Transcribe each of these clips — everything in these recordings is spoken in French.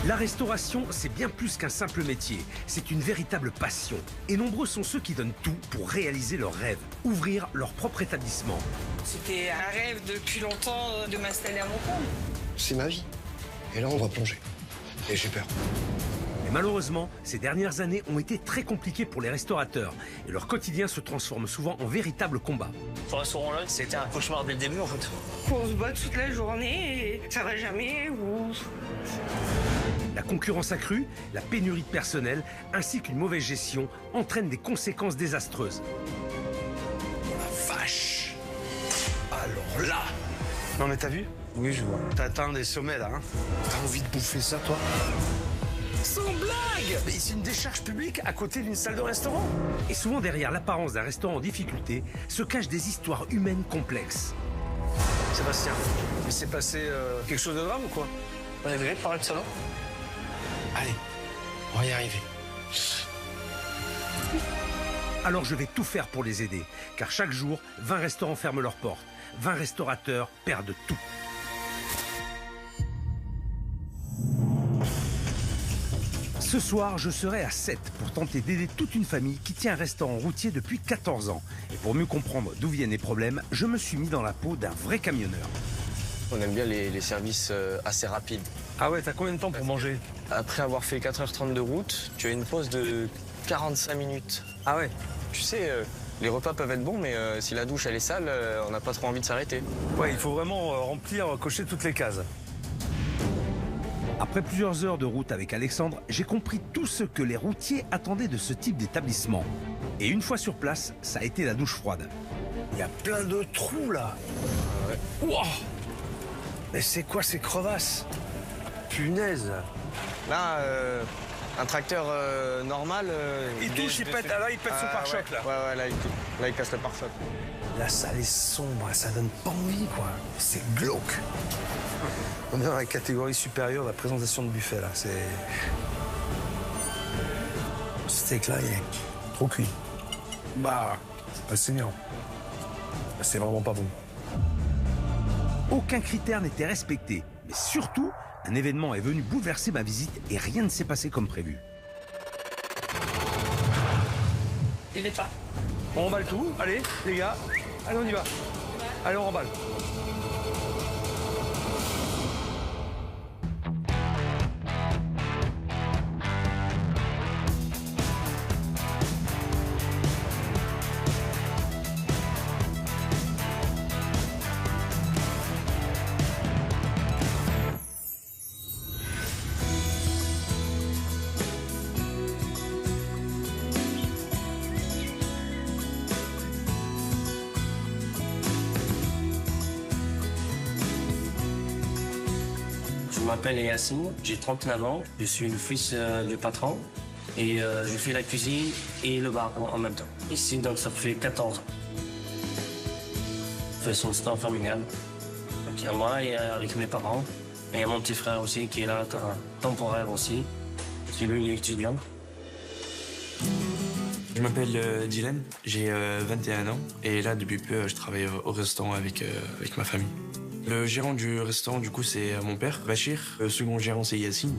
La restauration, c'est bien plus qu'un simple métier. C'est une véritable passion. Et nombreux sont ceux qui donnent tout pour réaliser leur rêve, ouvrir leur propre établissement. C'était un rêve depuis longtemps de m'installer à mon compte. C'est ma vie. Et là, on va plonger. Et j'ai peur. Mais malheureusement, ces dernières années ont été très compliquées pour les restaurateurs. Et leur quotidien se transforme souvent en véritable combat. Ce restaurant-là, c'était un cauchemar dès le début, en fait. On se bat toute la journée et ça va jamais. La concurrence accrue, la pénurie de personnel, ainsi qu'une mauvaise gestion entraînent des conséquences désastreuses. Oh la vache! Alors là! Non mais t'as vu? Oui, je vois. T'as atteint des sommets là, hein? T'as envie de bouffer ça, toi? Sans blague! Mais c'est une décharge publique à côté d'une salle de restaurant. Et souvent derrière l'apparence d'un restaurant en difficulté se cachent des histoires humaines complexes. Sébastien, il s'est passé quelque chose de grave ou quoi? On est vrai de parler de ça, là? Allez, on va y arriver. Alors je vais tout faire pour les aider, car chaque jour, 20 restaurants ferment leurs portes. 20 restaurateurs perdent tout. Ce soir, je serai à 7 pour tenter d'aider toute une famille qui tient un restaurant routier depuis 14 ans. Et pour mieux comprendre d'où viennent les problèmes, je me suis mis dans la peau d'un vrai camionneur. On aime bien les services assez rapides. Ah ouais, t'as combien de temps pour manger? Après avoir fait 4h30 de route, tu as une pause de 45 minutes. Ah ouais? Tu sais, les repas peuvent être bons, mais si la douche elle est sale, on n'a pas trop envie de s'arrêter. Ouais, il faut vraiment cocher toutes les cases. Après plusieurs heures de route avec Alexandre, j'ai compris tout ce que les routiers attendaient de ce type d'établissement. Et une fois sur place, ça a été la douche froide. Il y a plein de trous, là. Ouais. Wow! Mais c'est quoi ces crevasses? Punaise! Là, un tracteur normal... Il touche, il pète, là il pète son pare-choc, là. Ouais, là il casse le pare-choc. La salle est sombre, ça donne pas envie, quoi. C'est glauque. On est dans la catégorie supérieure de la présentation de buffet, là. C'est... Ce steak-là, il est trop cuit. Bah, c'est pas saignant. C'est vraiment pas bon. Aucun critère n'était respecté. Mais surtout, un événement est venu bouleverser ma visite et rien ne s'est passé comme prévu. Il n'est pas. On remballe tout, allez, les gars. Allez, on y va. Allez, on remballe. Je m'appelle Yassine, j'ai 39 ans, je suis le fils du patron et je fais la cuisine et le bar en même temps. Ici, donc, ça fait 14 ans. Je fais son stand familial. Donc, il y a moi et avec mes parents. Et il y a mon petit frère aussi qui est là, temporaire aussi. C'est lui, il est étudiant. Je m'appelle Dylan, j'ai 21 ans et là, depuis peu, je travaille au restaurant avec ma famille. Le gérant du restaurant, du coup, c'est mon père, Bachir. Le second gérant, c'est Yassine.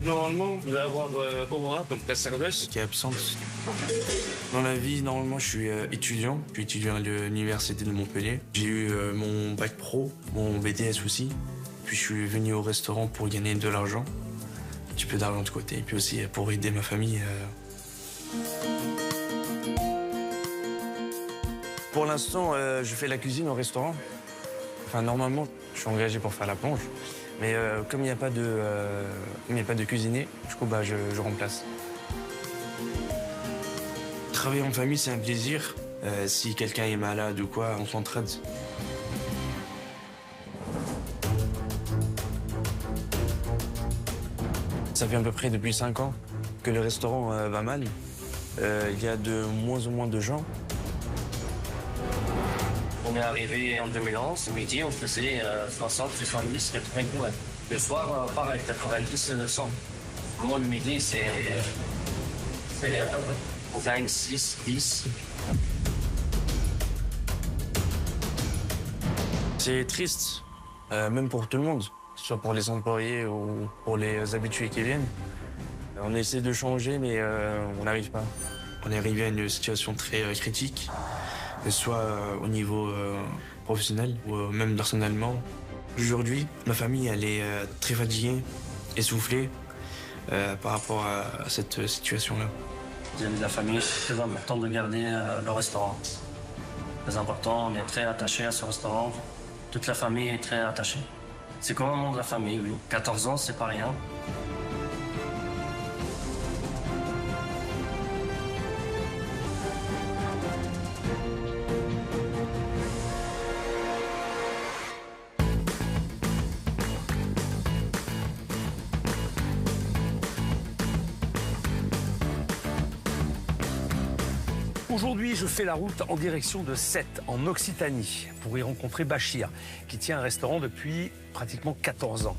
Normalement, vous allez avoir Aura, donc la serveuse. Qui est absente. Dans la vie, normalement, je suis étudiant. Je suis étudiant à l'université de Montpellier. J'ai eu mon bac pro, mon BTS aussi. Puis je suis venu au restaurant pour gagner de l'argent. Un petit peu d'argent de côté. Et puis aussi pour aider ma famille. Pour l'instant, je fais la cuisine au restaurant. Enfin, normalement, je suis engagé pour faire la plonge. Mais comme il n'y a pas de cuisinier, du coup, je remplace. Travailler en famille, c'est un plaisir. Si quelqu'un est malade ou quoi, on s'entraide. Ça fait à peu près depuis 5 ans que le restaurant va mal. Il y a de moins en moins de gens. On est arrivé en 2011, midi, on faisait 60, 70, 80 coups. Le soir, pareil, 90, 100. Moi, le midi, c'est 5, 6, 10. C'est triste, même pour tout le monde. soit pour les employés ou pour les habitués qui viennent. On essaie de changer, mais on n'arrive pas. On est arrivé à une situation très critique, que ce soit au niveau professionnel ou même personnellement. Aujourd'hui, ma famille, elle est très fatiguée, essoufflée par rapport à cette situation-là. Vis-à-vis de la famille, c'est très important de garder le restaurant. Très important, on est très attaché à ce restaurant. Toute la famille est très attachée. C'est comme un membre de la famille, oui. 14 ans, c'est pas rien. Aujourd'hui, je fais la route en direction de Sète, en Occitanie, pour y rencontrer Bachir, qui tient un restaurant depuis pratiquement 14 ans.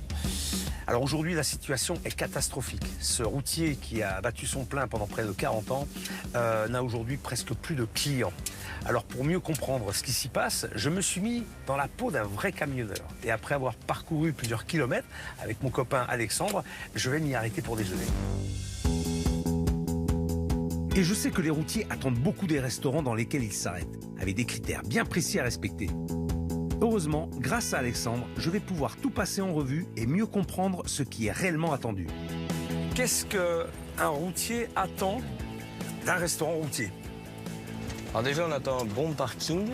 Alors aujourd'hui, la situation est catastrophique. Ce routier qui a battu son plein pendant près de 40 ans n'a aujourd'hui presque plus de clients. Alors pour mieux comprendre ce qui s'y passe, je me suis mis dans la peau d'un vrai camionneur. Et après avoir parcouru plusieurs kilomètres avec mon copain Alexandre, je vais m'y arrêter pour déjeuner. Et je sais que les routiers attendent beaucoup des restaurants dans lesquels ils s'arrêtent, avec des critères bien précis à respecter. Heureusement, grâce à Alexandre, je vais pouvoir tout passer en revue et mieux comprendre ce qui est réellement attendu. Qu'est-ce qu'un routier attend d'un restaurant routier? Alors déjà, on attend un bon parking.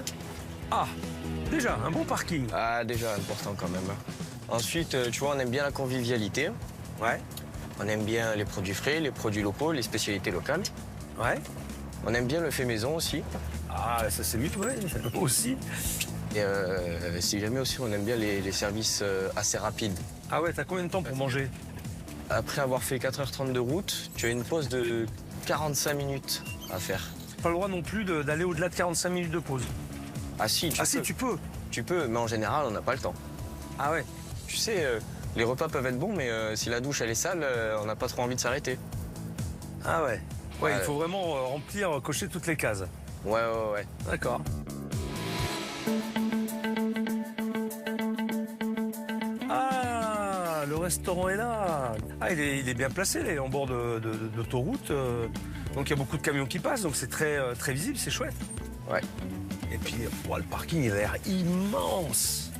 Ah, déjà, un bon parking. Ah, déjà, important quand même. Ensuite, tu vois, on aime bien la convivialité. Ouais, On aime bien les produits frais, les produits locaux, les spécialités locales. ouais. On aime bien le fait maison aussi. Ah, ça c'est vite, ouais, aussi. Et si jamais aussi, on aime bien les services assez rapides. Ah ouais, t'as combien de temps pour manger? Après avoir fait 4h30 de route, tu as une pause de 45 minutes à faire. Pas le droit non plus d'aller au-delà de 45 minutes de pause. Ah si, tu peux. Si, tu peux. Tu peux, mais en général, on n'a pas le temps. Ah ouais. Tu sais, les repas peuvent être bons, mais si la douche elle est sale, on n'a pas trop envie de s'arrêter. Ah ouais. Ouais, Ouais. il faut vraiment remplir, cocher toutes les cases. Ouais. D'accord. Ah, le restaurant est là. Ah, il est bien placé, il est en bord d'autoroute. Donc il y a beaucoup de camions qui passent, donc c'est très visible, c'est chouette. Ouais. Et puis, le parking, il a l'air immense.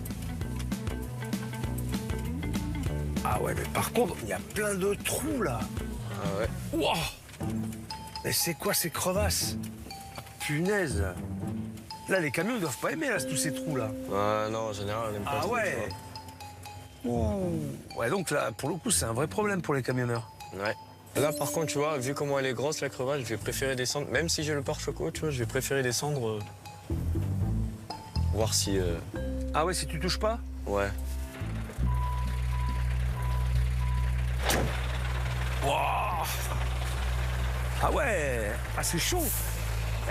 Ah ouais, mais par contre, il y a plein de trous là. Ah ouais. Wouah! Mais c'est quoi ces crevasses? Punaise! Là, les camions ne doivent pas aimer là, tous ces trous là. Non, en général, on n'aime pas Ah trop, ouais! Ouh. Ouais, donc là, pour le coup, c'est un vrai problème pour les camionneurs. tu vois. Ouais. Là, par contre, tu vois, vu comment elle est grosse, la crevasse, je vais préférer descendre. Même si j'ai le pare-choco, tu vois, je vais préférer descendre. Voir si. Ah ouais, si tu touches pas? Ouais. Wouah! Ah ouais! Ah, c'est chaud!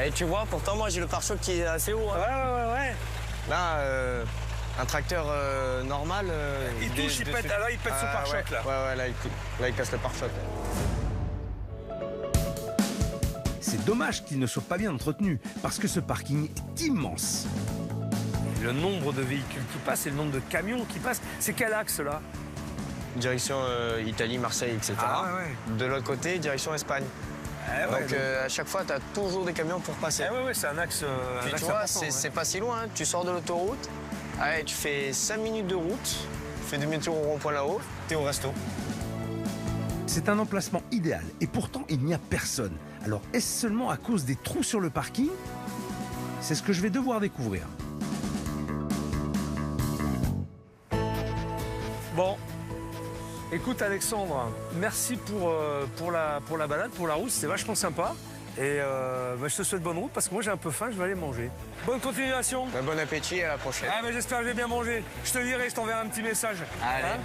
Et tu vois, pourtant, moi, j'ai le pare-choc qui est assez haut. Hein. Ouais. Là, un tracteur normal. Il touche, il pète, là, il pète son pare-choc, là. Ouais, là, il casse le pare-choc. C'est dommage qu'il ne soit pas bien entretenu, parce que ce parking est immense. Le nombre de véhicules qui passent et le nombre de camions qui passent, c'est quel axe là? Direction Italie, Marseille, etc. ouais. De l'autre côté, direction Espagne. Donc à chaque fois, tu as toujours des camions pour passer. Ouais, c'est un axe. Puis tu vois, c'est pas si loin. Hein. Tu sors de l'autoroute, allez, tu fais 5 minutes de route, tu fais demi-tour au rond-point là-haut, t'es au resto. C'est un emplacement idéal et pourtant il n'y a personne. Alors est-ce seulement à cause des trous sur le parking? C'est ce que je vais devoir découvrir. Bon, écoute Alexandre, merci pour la balade, pour la route, c'était vachement sympa. Et je te souhaite bonne route parce que moi j'ai un peu faim, je vais aller manger. Bonne continuation. Bon appétit et à la prochaine. Ah mais j'espère que j'ai bien mangé. Je te dirai, je t'enverrai un petit message. Allez. Hein?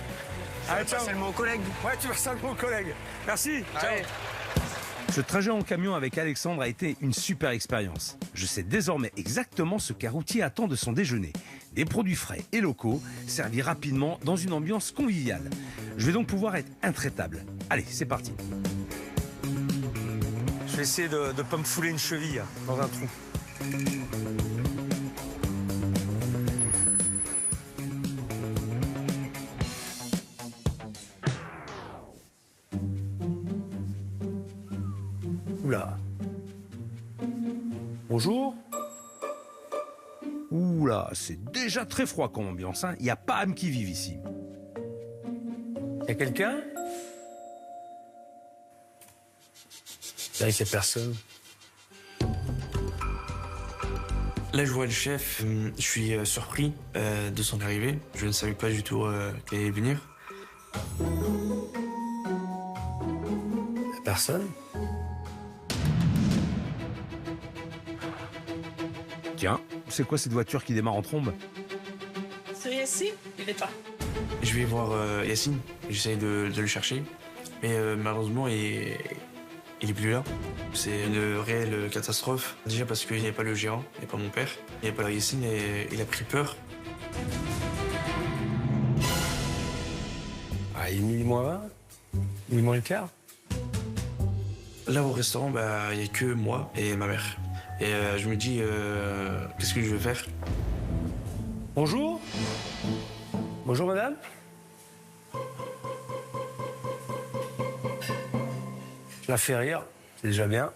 Allez, ciao. C'est le mot collègue. Ouais, tu vas ça le mot collègue. Merci. Ciao. Allez. Ce trajet en camion avec Alexandre a été une super expérience. Je sais désormais exactement ce qu'un routier attend de son déjeuner. Des produits frais et locaux, servis rapidement dans une ambiance conviviale. Je vais donc pouvoir être intraitable. Allez, c'est parti. Je vais essayer de ne pas me fouler une cheville dans un trou. Oula. Bonjour. Oula, c'est déjà très froid comme ambiance. Il n'y a pas âme qui vive ici. Il y a quelqu'un? C'est vrai qu'il n'y a personne. Là, je vois le chef. Je suis surpris de son arrivée. Je ne savais pas du tout qu'elle allait venir. Il n'y a personne? Tiens, c'est quoi cette voiture qui démarre en trombe? Celui-ci, il est pas. Je vais voir Yacine. J'essaye de le chercher. Mais malheureusement, il est plus là. C'est une réelle catastrophe. Déjà parce qu'il n'y a pas le gérant, il n'y a pas mon père, il n'y a pas Yacine et il a pris peur. Ah, il est minuit moins 20? Minuit moins le quart? Là, au restaurant, il n'y a que moi et ma mère. Et je me dis, qu'est-ce que je vais faire? Bonjour. Bonjour, madame. Je la fais rire, c'est déjà bien.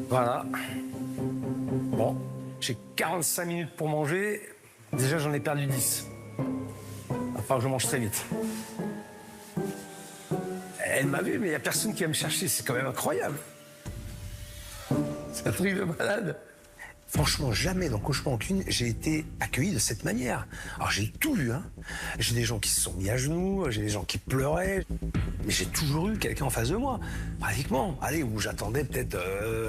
Voilà. Bon, j'ai 45 minutes pour manger. Déjà, j'en ai perdu 10. Il va falloir que je mange très vite. Elle m'a vu, mais il n'y a personne qui va me chercher. C'est quand même incroyable. C'est un truc de malade. Franchement, jamais dans Cauchemar en cuisine, j'ai été accueilli de cette manière. Alors, j'ai tout vu, hein. J'ai des gens qui se sont mis à genoux, j'ai des gens qui pleuraient. Mais j'ai toujours eu quelqu'un en face de moi, pratiquement. Allez, où j'attendais peut-être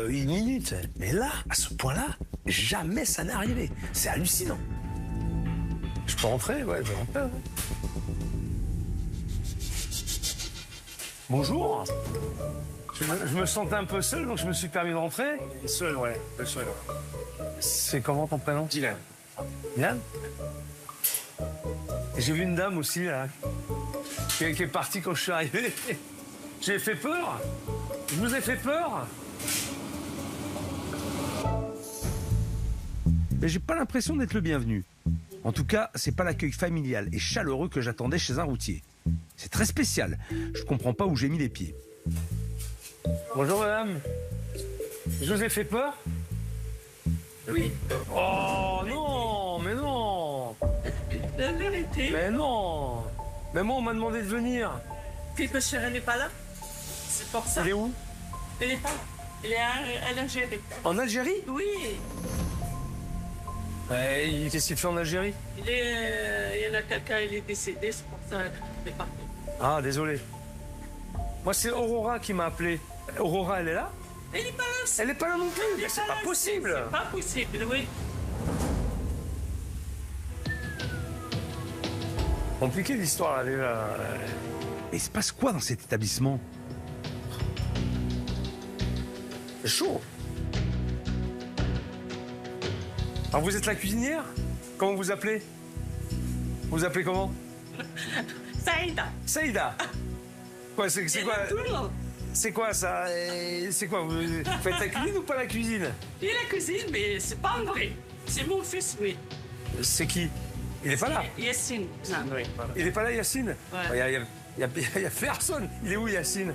une minute. Mais là, à ce point-là, jamais ça n'est arrivé. C'est hallucinant. Je peux rentrer? Ouais, je vais rentrer. Ouais. Bonjour. Je me sentais un peu seul, donc je me suis permis de rentrer. Seul, ouais. Seul. C'est comment ton prénom? Dylan. Dylan? Et j'ai vu une dame aussi, là, qui est partie quand je suis arrivé. J'ai fait peur. Je vous ai fait peur. Mais j'ai pas l'impression d'être le bienvenu. En tout cas, c'est pas l'accueil familial et chaleureux que j'attendais chez un routier. C'est très spécial. Je comprends pas où j'ai mis les pieds. Bonjour madame. Je vous ai fait peur? Oui. Oh non, mais non. La vérité. Mais non. Mais moi on m'a demandé de venir. Puis monsieur, elle n'est pas là. C'est pour ça. Il est où? Elle est pas là. Elle est en Algérie. En Algérie? Oui. Qu'est-ce qu'il fait en Algérie? Il y en a quelqu'un, il est décédé, c'est pour ça qu'elle est partie. Ah, désolé. Moi, c'est Aurora qui m'a appelé. Aurora, elle est là? Elle n'est pas là. Elle n'est pas là non plus. Mais c'est pas possible. C'est pas possible, oui. Compliqué l'histoire, là, déjà. Mais il se passe quoi dans cet établissement? C'est chaud. Alors, vous êtes la cuisinière? Comment vous appelez? Vous vous appelez comment? Saïda. Saïda. Quoi, c'est quoi? Tout le monde. C'est quoi ça? C'est quoi? Vous faites la cuisine ou pas la cuisine? Il est la cuisine, mais c'est pas vrai. C'est mon fils, oui. C'est qui? Il est pas là? Yacine. Non, oui. Il est pas là, Yacine? Ouais. Il y a personne. Il est où, Yacine?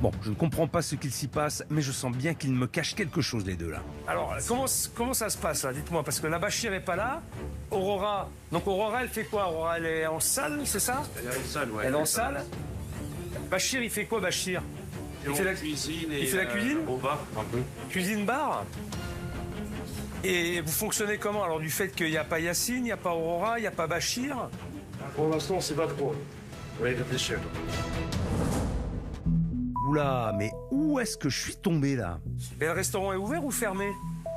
Bon, je ne comprends pas ce qu'il s'y passe, mais je sens bien qu'ils me cachent quelque chose, les deux, là. Alors, comment ça se passe, là? Dites-moi, parce que la Bachir est pas là. Aurora. Donc, Aurora, elle fait quoi? Aurora, elle est en salle, c'est ça? Elle est en salle, ouais. Elle est en salle. Bachir, il fait quoi, Bachir? Il fait la cuisine. Il fait la cuisine? Au bar, un peu. Cuisine-bar? Et vous fonctionnez comment? Alors, du fait qu'il n'y a pas Yacine, il n'y a pas Aurora, il n'y a pas Bachir? Pour l'instant, on sait pas trop. On va y réfléchir. Oula, mais où est-ce que je suis tombé, là? Et le restaurant est ouvert ou fermé?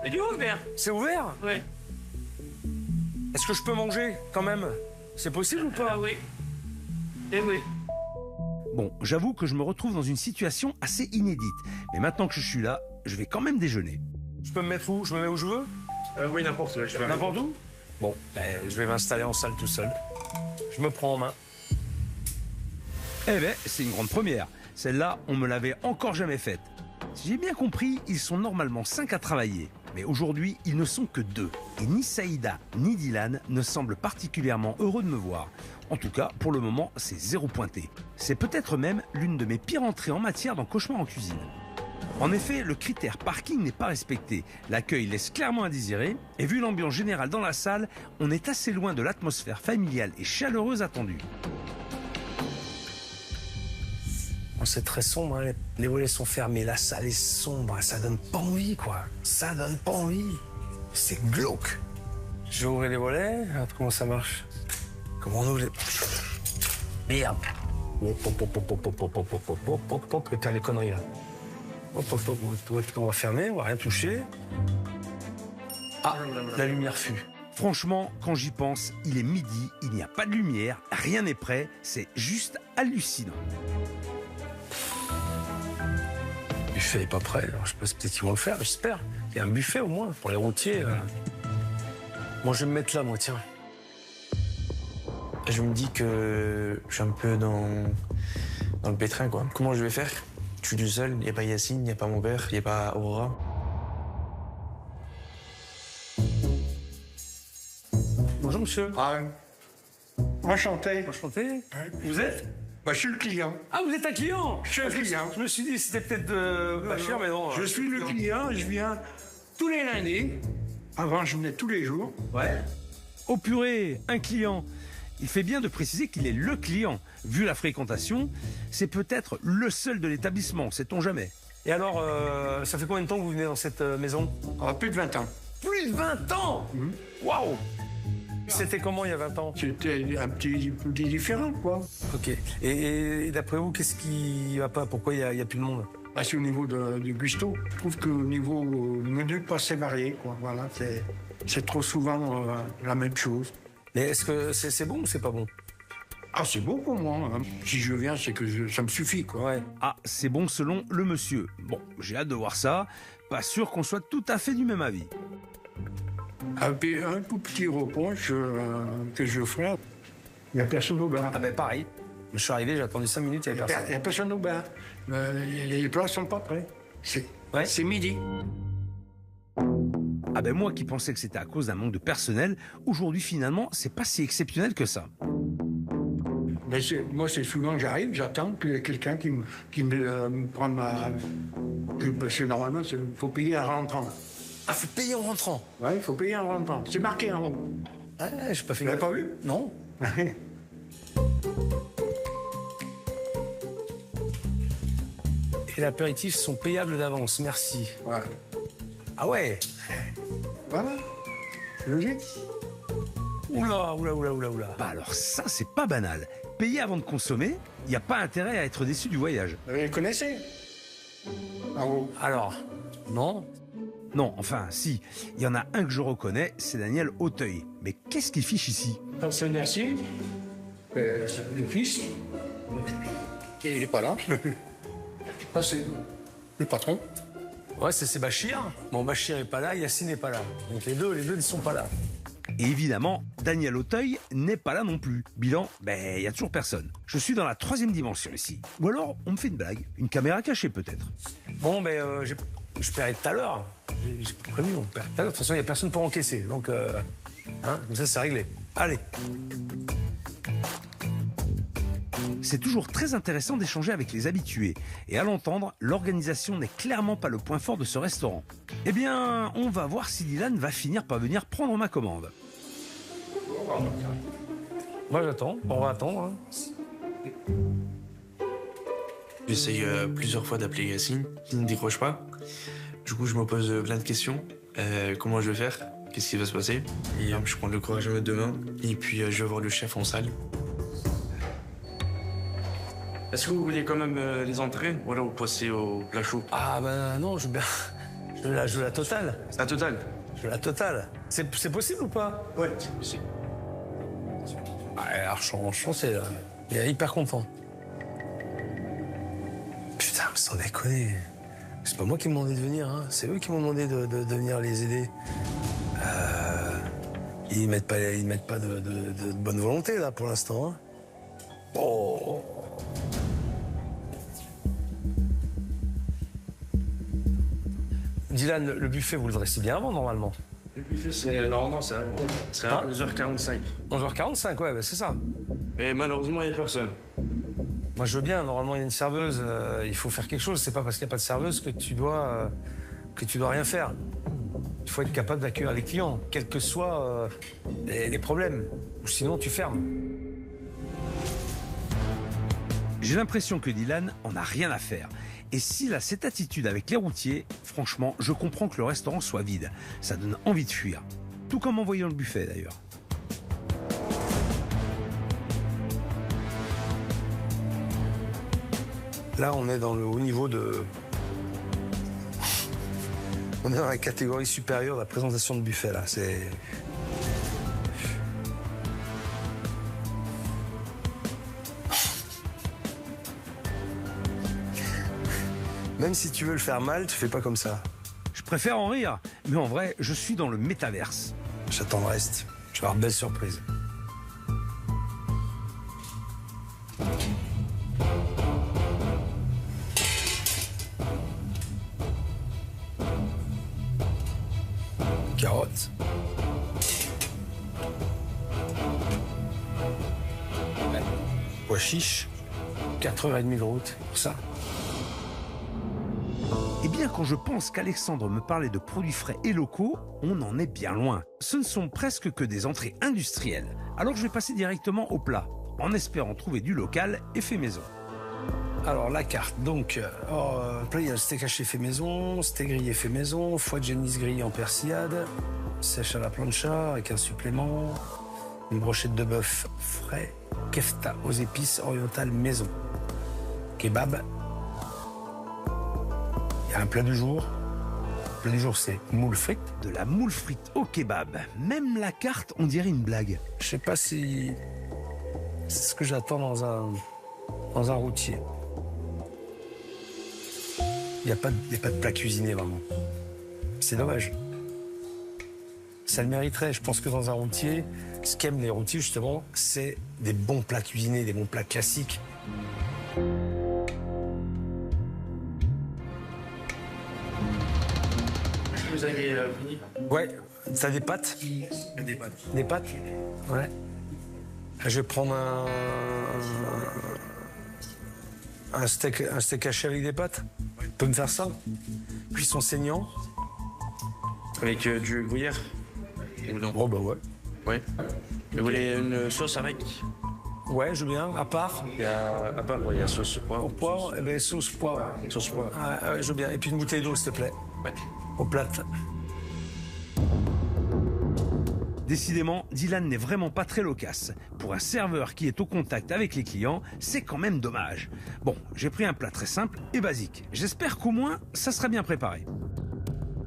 Il est ouvert. C'est ouvert? Oui. Est-ce que je peux manger, quand même? C'est possible ou pas? Ah oui. Eh oui. Bon, j'avoue que je me retrouve dans une situation assez inédite. Mais maintenant que je suis là, je vais quand même déjeuner. Je peux me mettre où? Je me mets où je veux? Oui, n'importe où. N'importe où? Bon, je vais m'installer en salle tout seul. Je me prends en main. Eh ben, c'est une grande première. Celle-là, on me l'avait encore jamais faite. Si j'ai bien compris, ils sont normalement 5 à travailler. Mais aujourd'hui, ils ne sont que 2. Et ni Saïda ni Dylan ne semblent particulièrement heureux de me voir. En tout cas, pour le moment, c'est 0 pointé. C'est peut-être même l'une de mes pires entrées en matière dans Cauchemar en cuisine. En effet, le critère parking n'est pas respecté. L'accueil laisse clairement à désirer. Et vu l'ambiance générale dans la salle, on est assez loin de l'atmosphère familiale et chaleureuse attendue. C'est très sombre, hein. Les volets sont fermés, la salle est sombre, ça donne pas envie, quoi. Ça donne pas envie. C'est glauque. Je vais ouvrir les volets. Alors, comment ça marche? Comment on ouvre les... Merde. Putain, les conneries, là. On va fermer, on va rien toucher. Ah, la lumière fut. Franchement, quand j'y pense, il est midi, il n'y a pas de lumière, rien n'est prêt, c'est juste hallucinant. Le buffet n'est pas prêt. Alors, je sais pas, peut-être qu'ils vont le faire, j'espère. Il y a un buffet au moins pour les routiers. Moi, je vais me mettre là, moi, tiens. Je me dis que je suis un peu dans le pétrin, quoi. Comment je vais faire? Je suis tout seul, il n'y a pas Yacine, il n'y a pas mon père, il n'y a pas Aurora. Bonjour, monsieur. Ah, enchanté. Enchanté. Vous êtes? Bah, je suis le client. Ah, vous êtes un client? Je suis un client. Je me suis dit, c'était peut-être de Bachir, mais non. Je suis le client, je viens tous les lundis. Avant, je venais tous les jours. Ouais. Oh purée, un client. Il fait bien de préciser qu'il est le client. Vu la fréquentation, c'est peut-être le seul de l'établissement, sait-on jamais. Et alors, ça fait combien de temps que vous venez dans cette maison? Ah, plus de 20 ans. Plus de 20 ans. Waouh. C'était comment il y a 20 ans? C'était un petit peu différent, quoi. Ok. Et d'après vous, qu'est-ce qui va pas? Pourquoi il y a plus de monde? Bah, c'est au niveau du gusto. Je trouve qu'au niveau menu, pas assez varié, quoi. Voilà, c'est trop souvent la même chose. Mais est-ce que c'est bon ou c'est pas bon? Ah, c'est beau pour moi, hein. Si je viens, c'est que ça me suffit, quoi. Ouais. Ah, c'est bon selon le monsieur. Bon, j'ai hâte de voir ça. Pas sûr qu'on soit tout à fait du même avis. Un tout petit reproche que je ferai, il n'y a personne au bar. Ah ben pareil. Je suis arrivé, j'ai attendu 5 minutes, il n'y avait personne. Il n'y a personne au bar. Les plats ne sont pas prêts. C'est midi. Ah ben moi qui pensais que c'était à cause d'un manque de personnel, aujourd'hui finalement, c'est pas si exceptionnel que ça. Mais moi, c'est souvent que j'arrive, j'attends qu'il y ait quelqu'un qui me prenne ma... Parce que normalement, il faut payer en rentrant. Ah, faut payer en rentrant? Oui, il faut payer en rentrant. C'est marqué en haut. Ah, j'ai pas fait Vous gaffe. l'avez pas vu? Non. Et l'apéritif sont payables d'avance, merci. Voilà. Ah ouais. Voilà. C'est logique. Oula. Bah alors ça, c'est pas banal. Payer avant de consommer, il n'y a pas intérêt à être déçu du voyage. Vous les connaissez? En haut. Alors, non. Non, enfin, si. Il y en a un que je reconnais, c'est Daniel Auteuil. Mais qu'est-ce qu'il fiche ici? C'est merci. Le fils. Et il n'est pas là. Ça, c'est le patron. Ouais, c'est Bachir. Bon, Bachir est pas là, Yacine n'est pas là. Donc les deux ne sont pas là. Et évidemment, Daniel Auteuil n'est pas là non plus. Bilan, il y a toujours personne. Je suis dans la 3e dimension ici. Ou alors, on me fait une blague. Une caméra cachée peut-être. Bon, je paierai tout à l'heure. J'ai prévu, on perd tout à l'heure. De toute façon, il n'y a personne pour encaisser. Donc, comme ça, c'est réglé. Allez. C'est toujours très intéressant d'échanger avec les habitués. Et à l'entendre, l'organisation n'est clairement pas le point fort de ce restaurant. Eh bien, on va voir si Dylan va finir par venir prendre ma commande. Moi, j'attends. On va attendre. Hein. J'essaye plusieurs fois d'appeler Yacine, il ne décroche pas. Du coup, je me pose plein de questions. Comment je vais faire? Qu'est-ce qui va se passer? Et je prends le courage à mes 2 mains. Et puis, je vais voir le chef en salle. Est-ce que vous voulez quand même les entrées? Ou alors vous passez au plat chaud? Ah ben non, je veux la totale. C'est la totale? Je veux la totale. C'est possible ou pas? Ouais, c'est possible. Ah, alors, c'est là. Il est hyper content. Putain, mais sans déconner. C'est pas moi qui m'ai demandé de venir, hein. C'est eux qui m'ont demandé de venir les aider. Ils mettent pas de bonne volonté, là, pour l'instant. Hein. Oh. Dylan, le buffet, vous le dressez bien avant, normalement. Le buffet, c'est normalement, c'est à 11h45. 11h45, ouais, bah, c'est ça. Et malheureusement, il n'y a personne. Moi, je veux bien. Normalement, il y a une serveuse. Il faut faire quelque chose. C'est pas parce qu'il n'y a pas de serveuse que tu dois rien faire. Il faut être capable d'accueillir les clients, quels que soient les problèmes. Ou sinon, tu fermes. J'ai l'impression que Dylan en a rien à faire. Et s'il a cette attitude avec les routiers, franchement, je comprends que le restaurant soit vide. Ça donne envie de fuir. Tout comme en voyant le buffet, d'ailleurs. Là, on est dans le haut niveau de... On est dans la catégorie supérieure de la présentation de buffet, là. C'est... Même si tu veux le faire mal, tu fais pas comme ça. Je préfère en rire, mais en vrai, je suis dans le métaverse. J'attends le reste. Je vais avoir de belles surprises. Carottes. Pois chiches. 4h30 de route pour ça. Eh bien, quand je pense qu'Alexandre me parlait de produits frais et locaux, on en est bien loin. Ce ne sont presque que des entrées industrielles. Alors je vais passer directement au plat, en espérant trouver du local et fait maison. Alors la carte, donc, plat, il y a le steak haché fait maison, steak grillé fait maison, foie de génisse grillé en persillade, sèche à la plancha avec un supplément, une brochette de bœuf frais, kefta aux épices orientales maison, kebab. Il y a un plat du jour. Le plat du jour, c'est moule frite. De la moule frite au kebab. Même la carte, on dirait une blague. Je sais pas si c'est ce que j'attends dans un routier. Il n'y a pas de plat cuisiné, vraiment. C'est dommage. Ça le mériterait. Je pense que dans un routier, ce qu'aiment les routiers, justement, c'est des bons plats cuisinés, des bons plats classiques. Vous avez fini? Ouais. T'as des pâtes? Des pâtes. Des pâtes? Ouais. Je vais prendre un steak haché avec des pâtes. Tu peux me faire ça? Cuisson saignant. Avec du gruyère? Oh bah ouais. Ouais. Vous voulez une sauce avec? Ouais, je veux bien. À part? Il y a, à part, il y a sauce poivre. Au poivre? Eh ben, sauce poivre. Sauce poivre. Ah, ouais, je veux bien. Et puis une bouteille d'eau, s'il te plaît. Ouais. Aux plates. Décidément, Dylan n'est vraiment pas très loquace. Pour un serveur qui est au contact avec les clients, c'est quand même dommage. Bon, j'ai pris un plat très simple et basique. J'espère qu'au moins, ça sera bien préparé.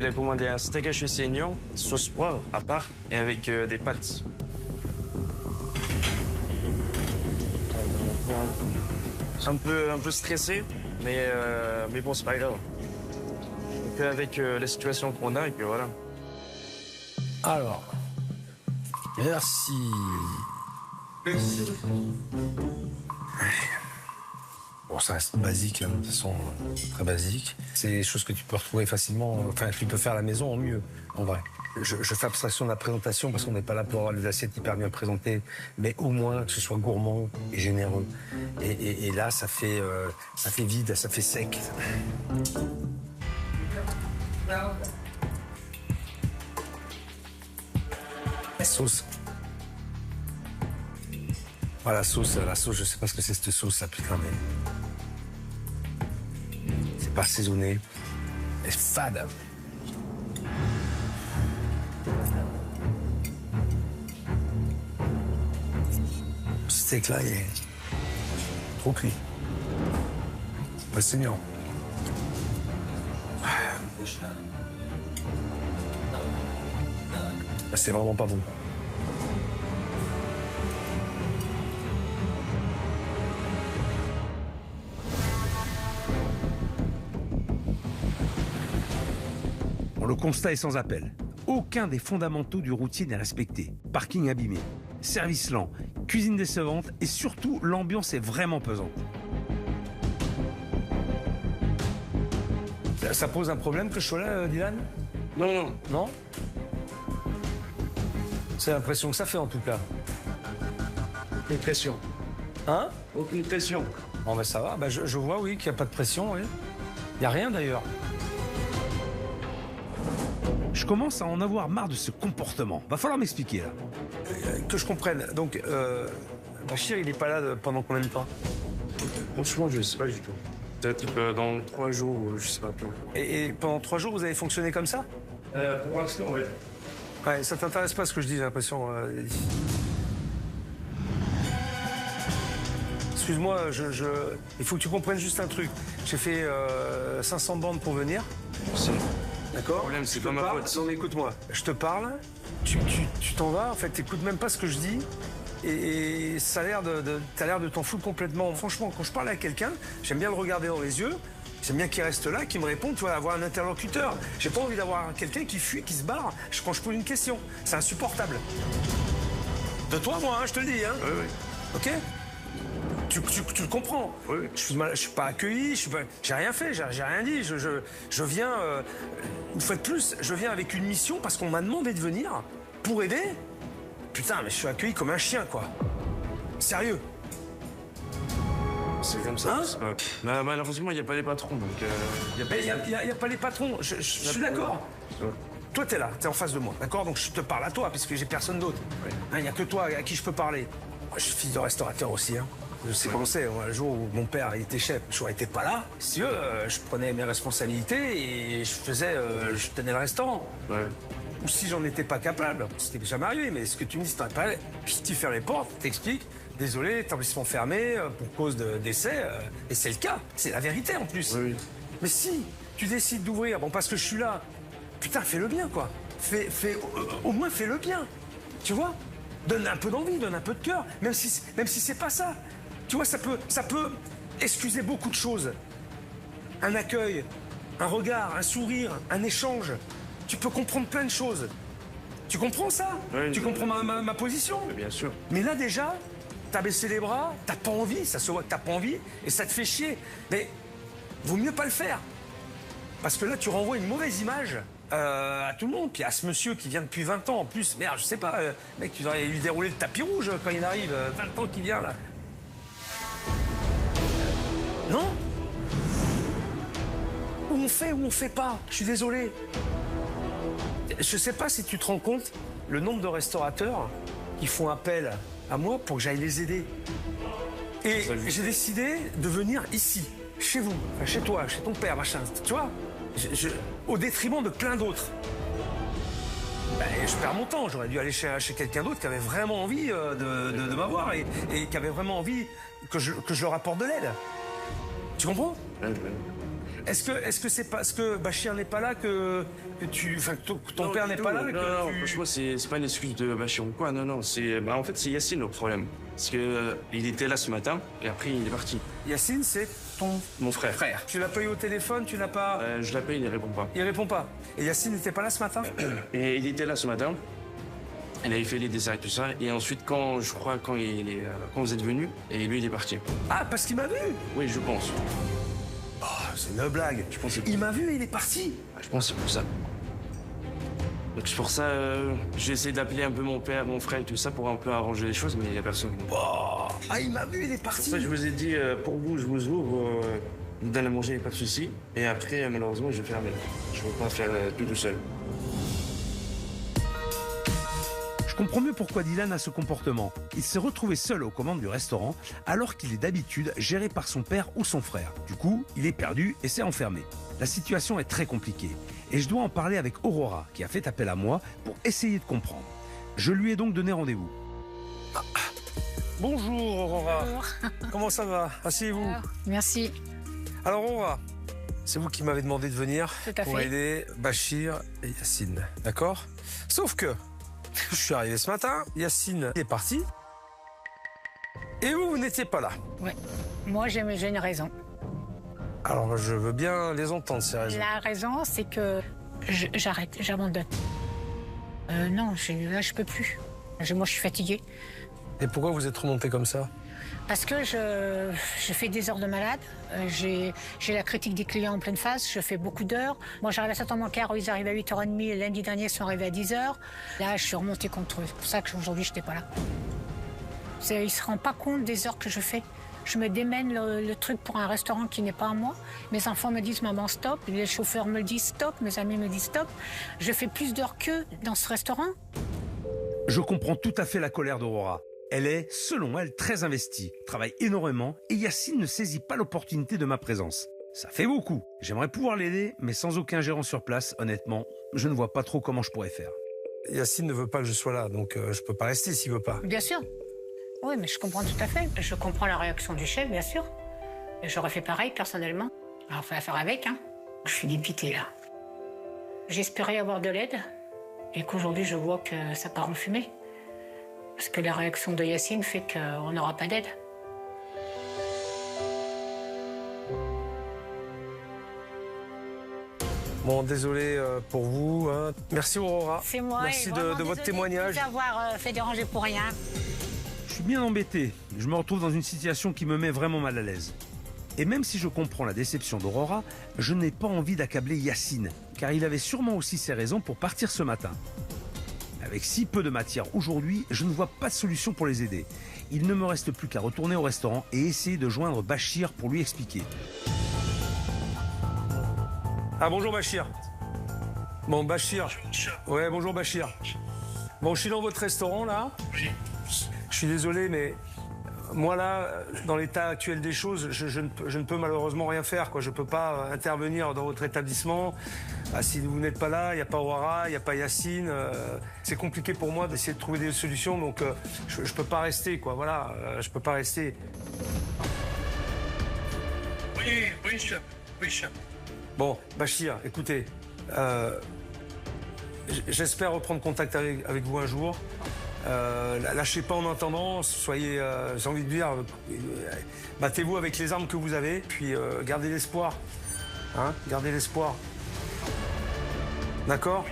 J'ai commandé un steak haché saignant, sauce poivre à part, et avec des pâtes. Un peu stressé, mais bon, c'est pas grave. On fait avec la situation qu'on a, et puis voilà. Alors, merci. Bon, ça reste basique, hein, de toute façon, très basique. C'est des choses que tu peux retrouver facilement, enfin, tu peux faire à la maison en mieux, en vrai. Je fais abstraction de la présentation parce qu'on n'est pas là pour avoir les assiettes hyper bien présentées, mais au moins que ce soit gourmand et généreux. Et là, ça fait vide, ça fait sec. La sauce. Ah, la sauce, je sais pas ce que c'est cette sauce, là, putain, mais... C'est pas assaisonné. C'est fade. Ce steak-là, il est trop cuit. Pas saignant. C'est vraiment pas bon. Bon, le constat est sans appel. Aucun des fondamentaux du routier n'est respecté. Parking abîmé, service lent, cuisine décevante et surtout, l'ambiance est vraiment pesante. Ça pose un problème que je sois là, Dylan? Non, non. Non? C'est l'impression que ça fait en tout cas. Aucune pression. Hein? Aucune pression. Bon ben ça va, ben, je vois oui qu'il n'y a pas de pression, oui. Il n'y a rien d'ailleurs. Je commence à en avoir marre de ce comportement. Va falloir m'expliquer là. Que je comprenne, donc Bachir il n'est pas là pendant combien de temps? Franchement, je sais pas du tout. Peut-être dans 3 jours, je sais pas. Et pendant 3 jours vous avez fonctionné comme ça? Pour l'instant, oui. Ouais, ça t'intéresse pas ce que je dis, j'ai l'impression. Excuse-moi, il faut que tu comprennes juste un truc. J'ai fait 500 bandes pour venir. D'accord? Le problème, c'est pas ma faute. Non, mais écoute-moi. Je te parle, tu t'en vas, en fait, t'écoutes même pas ce que je dis. Et ça a l'air t'as l'air de t'en foutre complètement. Franchement, quand je parle à quelqu'un, j'aime bien le regarder dans les yeux. J'aime bien qu'il reste là, qu'il me réponde, tu vois, avoir un interlocuteur. J'ai pas envie d'avoir quelqu'un qui fuit, qui se barre quand je pose une question. C'est insupportable. De toi, moi, hein, je te le dis, hein. Oui, oui. Ok? Tu le comprends. Oui. Je suis pas accueilli, j'ai rien fait, j'ai rien dit. Je viens, une fois de plus, je viens avec une mission parce qu'on m'a demandé de venir pour aider. Putain, mais je suis accueilli comme un chien, quoi. Sérieux. C'est comme ça. Hein? Malheureusement, il n'y a pas les patrons, donc... Il n'y a pas les patrons, je suis d'accord. Toi, t'es là, t'es en face de moi, d'accord? Donc je te parle à toi, parce que j'ai personne d'autre. Il n'y a que toi à qui je peux parler. Moi, je suis fils de restaurateur aussi, hein. Je sais comment c'est. Le jour où mon père il était chef, je n'étais pas là. Si tu veux, je prenais mes responsabilités et je tenais le restaurant. Ouais. Ou si j'en étais pas capable, c'était jamais arrivé, mais ce que tu me dis, t'en as pas. Puis tu fermes les portes, t'expliques. Désolé, établissement fermé pour cause de décès. Et c'est le cas, c'est la vérité en plus. Oui. Mais si tu décides d'ouvrir, bon parce que je suis là, putain, fais-le bien quoi. Au moins fais-le bien. Tu vois? Donne un peu d'envie, donne un peu de cœur, même si c'est pas ça. Tu vois, ça peut excuser beaucoup de choses. Un accueil, un regard, un sourire, un échange. Tu peux comprendre plein de choses. Tu comprends ça? Oui, tu comprends ma position? Bien sûr. Mais là déjà, t'as baissé les bras, t'as pas envie, ça se voit que t'as pas envie, et ça te fait chier. Mais vaut mieux pas le faire. Parce que là, tu renvoies une mauvaise image à tout le monde. Puis à ce monsieur qui vient depuis 20 ans en plus. Merde, je sais pas, mec, tu devrais lui dérouler le tapis rouge quand il arrive. 20 ans qu'il vient là. Non? Ou on fait ou on fait pas. Je suis désolé. Je sais pas si tu te rends compte le nombre de restaurateurs qui font appel à moi pour que j'aille les aider. Et j'ai décidé de venir ici, chez vous, enfin, chez toi, chez ton père, machin. Tu vois? Au détriment de plein d'autres. Ben, je perds mon temps. J'aurais dû aller chez quelqu'un d'autre qui avait vraiment envie de m'avoir et qui avait vraiment envie que je leur apporte de l'aide. Tu comprends? Est-ce que c'est parce que Bachir n'est pas là que ton père n'est pas là? Non, franchement, c'est pas une excuse de Bachir ou quoi. Non. En fait, c'est Yacine le problème. Parce que il était là ce matin et après il est parti. Yacine, c'est mon frère. Tu l'as pas eu au téléphone, tu l'as pas... Je l'appelle, il ne répond pas. Il répond pas. Et Yacine n'était pas là ce matin? Et il était là ce matin. Il avait fait les desserts et tout ça. Et ensuite, quand vous êtes venu, et lui, il est parti. Ah, parce qu'il m'a vu? Oui, je pense. Oh, c'est une blague. Je pense que il m'a vu et il est parti. Je pense que c'est pour ça. Donc c'est pour ça, j'ai essayé d'appeler un peu mon père, mon frère et tout ça pour un peu arranger les choses, mais il n'y a personne. Oh, ah, il m'a vu, il est parti. C'est pour ça que je vous ai dit, pour vous, je vous ouvre, je vous donne à manger, pas de souci. Et après, malheureusement, je vais fermer. Je ne peux pas faire tout seul. Je comprends mieux pourquoi Dylan a ce comportement. Il s'est retrouvé seul aux commandes du restaurant alors qu'il est d'habitude géré par son père ou son frère. Du coup, il est perdu et s'est enfermé. La situation est très compliquée et je dois en parler avec Aurora qui a fait appel à moi pour essayer de comprendre. Je lui ai donc donné rendez-vous. Bonjour Aurora. Bonjour. Comment ça va? Asseyez-vous. Merci. Alors Aurora, c'est vous qui m'avez demandé de venir Tout à pour fait. aider Bachir et Yacine, d'accord? Sauf que je suis arrivé ce matin, Yacine est parti et vous n'étiez pas là. Ouais. Moi, j'ai une raison. Alors je veux bien les entendre ces raisons. La raison, c'est que j'arrête, j'abandonne. Non, là, je peux plus. Moi, je suis fatiguée. Et pourquoi vous êtes remonté comme ça? Parce que je fais des heures de malade. J'ai la critique des clients en pleine face. Je fais beaucoup d'heures. Moi, j'arrive à 7h moins quart. Ils arrivent à 8h30. Lundi dernier, ils sont arrivés à 10h. Là, je suis remontée contre eux. C'est pour ça qu'aujourd'hui, je n'étais pas là. Ils ne se rendent pas compte des heures que je fais. Je me démène le truc pour un restaurant qui n'est pas à moi. Mes enfants me disent « Maman, stop ». Les chauffeurs me disent « Stop ». Mes amis me disent « Stop ». Je fais plus d'heures qu'eux dans ce restaurant. Je comprends tout à fait la colère d'Aurora. Elle est, selon elle, très investie, travaille énormément et Yacine ne saisit pas l'opportunité de ma présence. Ça fait beaucoup. J'aimerais pouvoir l'aider, mais sans aucun gérant sur place, honnêtement, je ne vois pas trop comment je pourrais faire. Yacine ne veut pas que je sois là, donc je peux pas rester s'il veut pas. Bien sûr. Oui, mais je comprends tout à fait. Je comprends la réaction du chef, bien sûr. J'aurais fait pareil, personnellement. Alors, il faut la faire avec, hein. Je suis dépitée, là. J'espérais avoir de l'aide et qu'aujourd'hui, je vois que ça part en fumée. Parce que la réaction de Yacine fait qu'on n'aura pas d'aide. Bon, désolé pour vous. Hein. Merci Aurora. C'est moi. Merci de votre témoignage. Merci d'avoir fait déranger pour rien. Je suis bien embêté. Je me retrouve dans une situation qui me met vraiment mal à l'aise. Et même si je comprends la déception d'Aurora, je n'ai pas envie d'accabler Yacine, car il avait sûrement aussi ses raisons pour partir ce matin. Avec si peu de matière aujourd'hui, je ne vois pas de solution pour les aider. Il ne me reste plus qu'à retourner au restaurant et essayer de joindre Bachir pour lui expliquer. Ah bonjour Bachir. Bon Bachir. Ouais bonjour Bachir. Bon je suis dans votre restaurant là. Oui. Je suis désolé mais moi là, dans l'état actuel des choses, je ne peux malheureusement rien faire, quoi. Je ne peux pas intervenir dans votre établissement. Ah, si vous n'êtes pas là, il n'y a pas Aurora, il n'y a pas Yacine. C'est compliqué pour moi d'essayer de trouver des solutions, donc je ne peux pas rester, quoi. Voilà, je ne peux pas rester. Oui, chef. Oui, chef. Bon, Bachir, écoutez, j'espère reprendre contact avec vous un jour. Lâchez pas en attendant, soyez, j'ai envie de dire, battez-vous avec les armes que vous avez, puis gardez l'espoir. Hein, gardez l'espoir. D'accord ?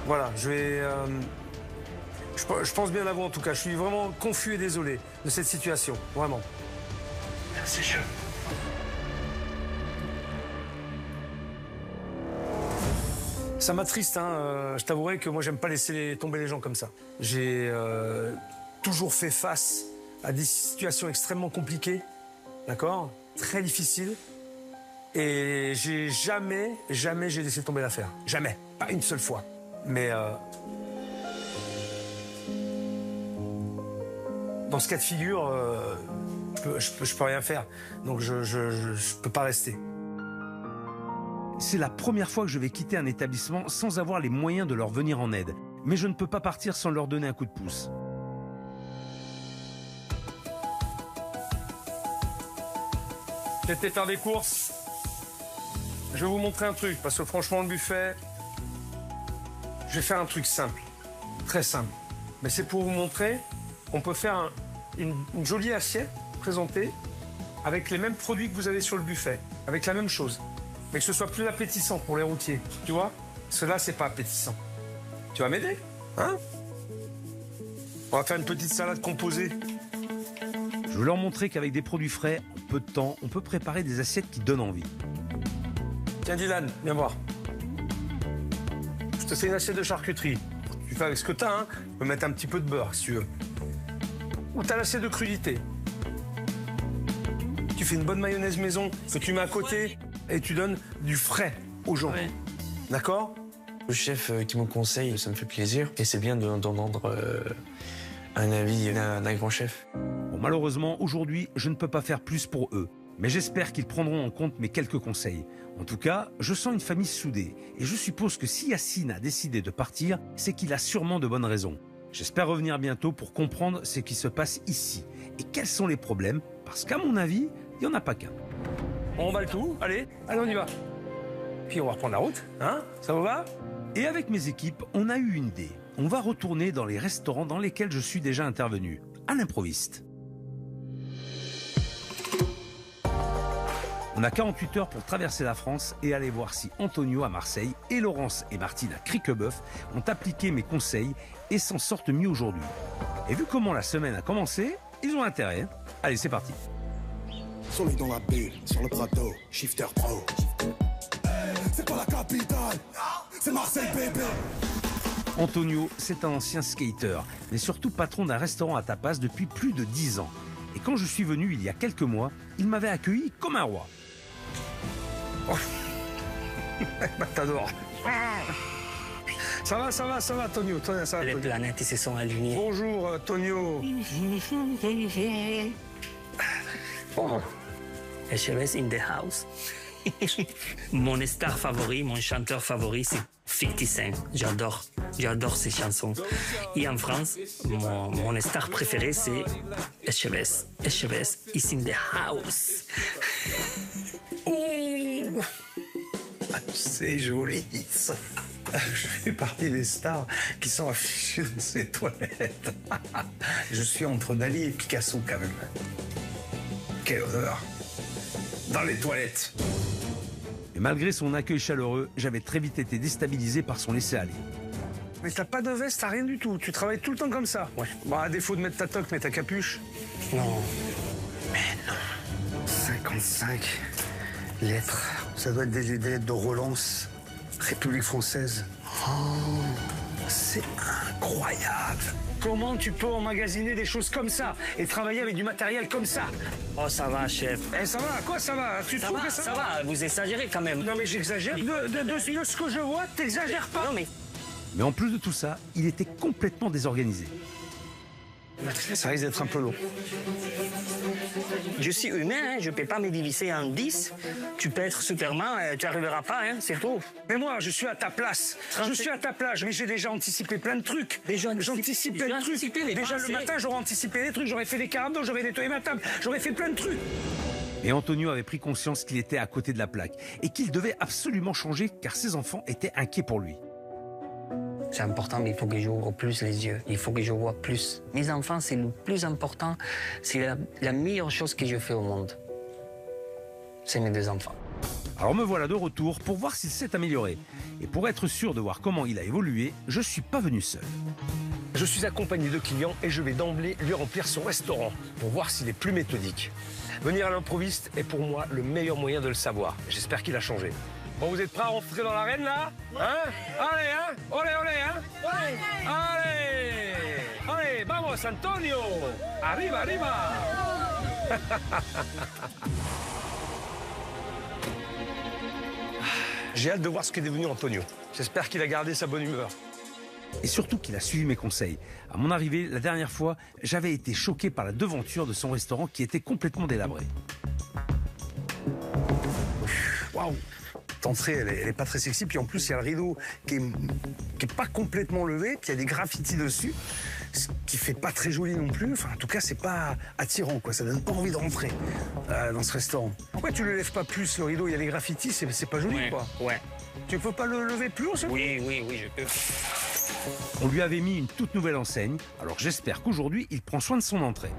Voilà, je pense bien à vous en tout cas. Je suis vraiment confus et désolé de cette situation, vraiment. Merci, chef. Ça m'attriste, hein. Je t'avouerai que moi, j'aime pas laisser tomber les gens comme ça. J'ai toujours fait face à des situations extrêmement compliquées, d'accord ? Très difficiles. Et j'ai jamais j'ai laissé tomber l'affaire. Jamais. Pas une seule fois. Mais dans ce cas de figure, je peux rien faire. Donc je peux pas rester. C'est la première fois que je vais quitter un établissement sans avoir les moyens de leur venir en aide. Mais je ne peux pas partir sans leur donner un coup de pouce. J'étais faire des courses. Je vais vous montrer un truc, parce que franchement, le buffet, je vais faire un truc simple, très simple. Mais c'est pour vous montrer qu'on peut faire une jolie assiette présentée avec les mêmes produits que vous avez sur le buffet, avec la même chose. Mais que ce soit plus appétissant pour les routiers, tu vois ? Cela, c'est pas appétissant. Tu vas m'aider ? Hein ? On va faire une petite salade composée. Je veux leur montrer qu'avec des produits frais, en peu de temps, on peut préparer des assiettes qui donnent envie. Tiens Dylan, viens voir. Je te fais une assiette de charcuterie. Tu fais avec ce que t'as, hein. Tu peux mettre un petit peu de beurre, si tu veux. Ou t'as l'assiette de crudité. Tu fais une bonne mayonnaise maison que tu mets à côté et tu donnes du frais aux gens. Ouais. D'accord ? Le chef qui me conseille, ça me fait plaisir. Et c'est bien d'entendre un avis d'un grand chef. Bon, malheureusement, aujourd'hui, je ne peux pas faire plus pour eux. Mais j'espère qu'ils prendront en compte mes quelques conseils. En tout cas, je sens une famille soudée. Et je suppose que si Yacine a décidé de partir, c'est qu'il a sûrement de bonnes raisons. J'espère revenir bientôt pour comprendre ce qui se passe ici. Et quels sont les problèmes, parce qu'à mon avis, il n'y en a pas qu'un. On emballe tout, allez, on y va. Puis on va reprendre la route, hein ? Ça vous va ? Et avec mes équipes, on a eu une idée. On va retourner dans les restaurants dans lesquels je suis déjà intervenu, à l'improviste. On a 48 heures pour traverser la France et aller voir si Antonio à Marseille et Laurence et Martine à Criquebeuf ont appliqué mes conseils et s'en sortent mieux aujourd'hui. Et vu comment la semaine a commencé, ils ont intérêt. Allez, c'est parti. Soleil dans la bulle, sur le plateau, shifter pro. C'est pas la capitale, c'est Marseille bébé. Antonio, c'est un ancien skater, mais surtout patron d'un restaurant à tapas depuis plus de 10 ans. Et quand je suis venu il y a quelques mois, il m'avait accueilli comme un roi. Oh. T'adores. Ça va, Tonio. Ça va, Les Tonio. planètes ils se sont alignées. Bonjour, Tonio. Oh. HMS in the house. Mon star favori, mon chanteur favori, c'est 50 Cent. J'adore ses chansons. Et en France, mon star préféré, c'est HMS. HMS is in the house. C'est joli, ça. Je fais partie des stars qui sont affichées dans ces toilettes. Je suis entre Dali et Picasso, quand même. Quel honneur. Dans les toilettes. Et malgré son accueil chaleureux, j'avais très vite été déstabilisé par son laisser-aller. Mais t'as pas de veste, t'as rien du tout. Tu travailles tout le temps comme ça. Ouais. Bon, à défaut de mettre ta toque, mets ta capuche. Non. Mais non. 55 lettres. Ça doit être des lettres de relance. République française. Oh, c'est incroyable. Comment tu peux emmagasiner des choses comme ça et travailler avec du matériel comme ça? Oh, ça va, chef. Eh, ça va, quoi ça va? Tu trouves que ça va? Vous exagérez quand même. Non mais j'exagère. De ce que je vois, t'exagères pas. Non mais... Mais en plus de tout ça, il était complètement désorganisé. Ça risque d'être un peu long. Je suis humain, hein, je ne peux pas me diviser en 10. Tu peux être Superman, tu n'arriveras pas, hein, c'est tout. Mais moi, je suis à ta place. Je suis à ta place, mais j'ai déjà anticipé plein de trucs. J'anticipe plein de trucs. Déjà le matin, j'aurais anticipé des trucs. J'aurais fait des carabos, j'aurais nettoyé ma table, j'aurais fait plein de trucs. Et Antonio avait pris conscience qu'il était à côté de la plaque et qu'il devait absolument changer car ses enfants étaient inquiets pour lui. C'est important, mais il faut que j'ouvre plus les yeux. Il faut que je vois plus. Mes enfants, c'est le plus important. C'est la meilleure chose que je fais au monde. C'est mes 2 enfants. Alors me voilà de retour pour voir s'il s'est amélioré. Et pour être sûr de voir comment il a évolué, je suis pas venu seul. Je suis accompagné de clients et je vais d'emblée lui remplir son restaurant pour voir s'il est plus méthodique. Venir à l'improviste est pour moi le meilleur moyen de le savoir. J'espère qu'il a changé. Bon, vous êtes prêts à rentrer dans l'arène, là? Hein? Allez, hein? Olé, hein? Allez! Allez, vamos, Antonio! Arriba, arriba! J'ai hâte de voir ce qu'est devenu Antonio. J'espère qu'il a gardé sa bonne humeur. Et surtout qu'il a suivi mes conseils. À mon arrivée, la dernière fois, j'avais été choqué par la devanture de son restaurant qui était complètement délabrée. Waouh! L'entrée, elle est pas très sexy. Puis en plus, il y a le rideau qui est pas complètement levé. Puis il y a des graffitis dessus, ce qui fait pas très joli non plus. Enfin, en tout cas, c'est pas attirant, quoi. Ça donne pas envie de rentrer dans ce restaurant. Pourquoi tu le lèves pas plus, le rideau? Il y a les graffitis, c'est pas joli, quoi. Ouais. Tu peux pas le lever plus haut, ça? Oui, je peux. On lui avait mis une toute nouvelle enseigne, alors j'espère qu'aujourd'hui, il prend soin de son entrée.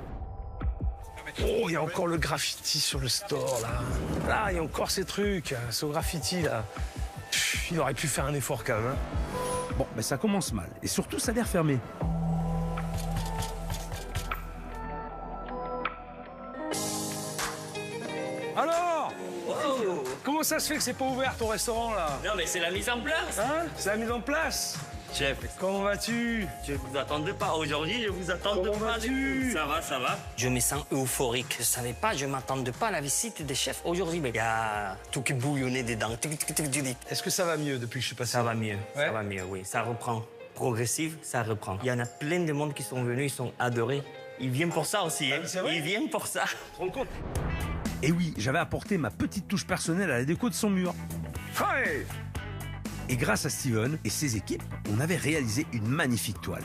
Oh, il y a encore le graffiti sur le store, là. Là, il y a encore ces trucs, ce graffiti, là. Il aurait pu faire un effort, quand même. Hein. Bon, mais ça commence mal. Et surtout, ça a l'air fermé. Alors Comment ça se fait que c'est pas ouvert, ton restaurant, là? Non, mais c'est la mise en place. Hein? C'est la mise en place? Chef, Comment vas-tu? je vous attendais pas. Aujourd'hui, je vous attendais Comment pas. vas-tu? Ça va. Je me sens euphorique. Je savais pas, je m'attendais pas à la visite des chefs aujourd'hui. Mais il y a tout qui bouillonnait dedans. Est-ce que ça va mieux depuis que je suis passé? Ça va mieux, Ouais. ça va mieux, oui. Ça reprend. Progressif, ça reprend. Il y en a plein de monde qui sont venus, ils sont adorés. Ils viennent pour ça aussi. Hein. c'est vrai? Ils viennent pour ça. Tu te rends compte? Et oui, j'avais apporté ma petite touche personnelle à la déco de son mur. Hey! Et grâce à Steven et ses équipes, on avait réalisé une magnifique toile.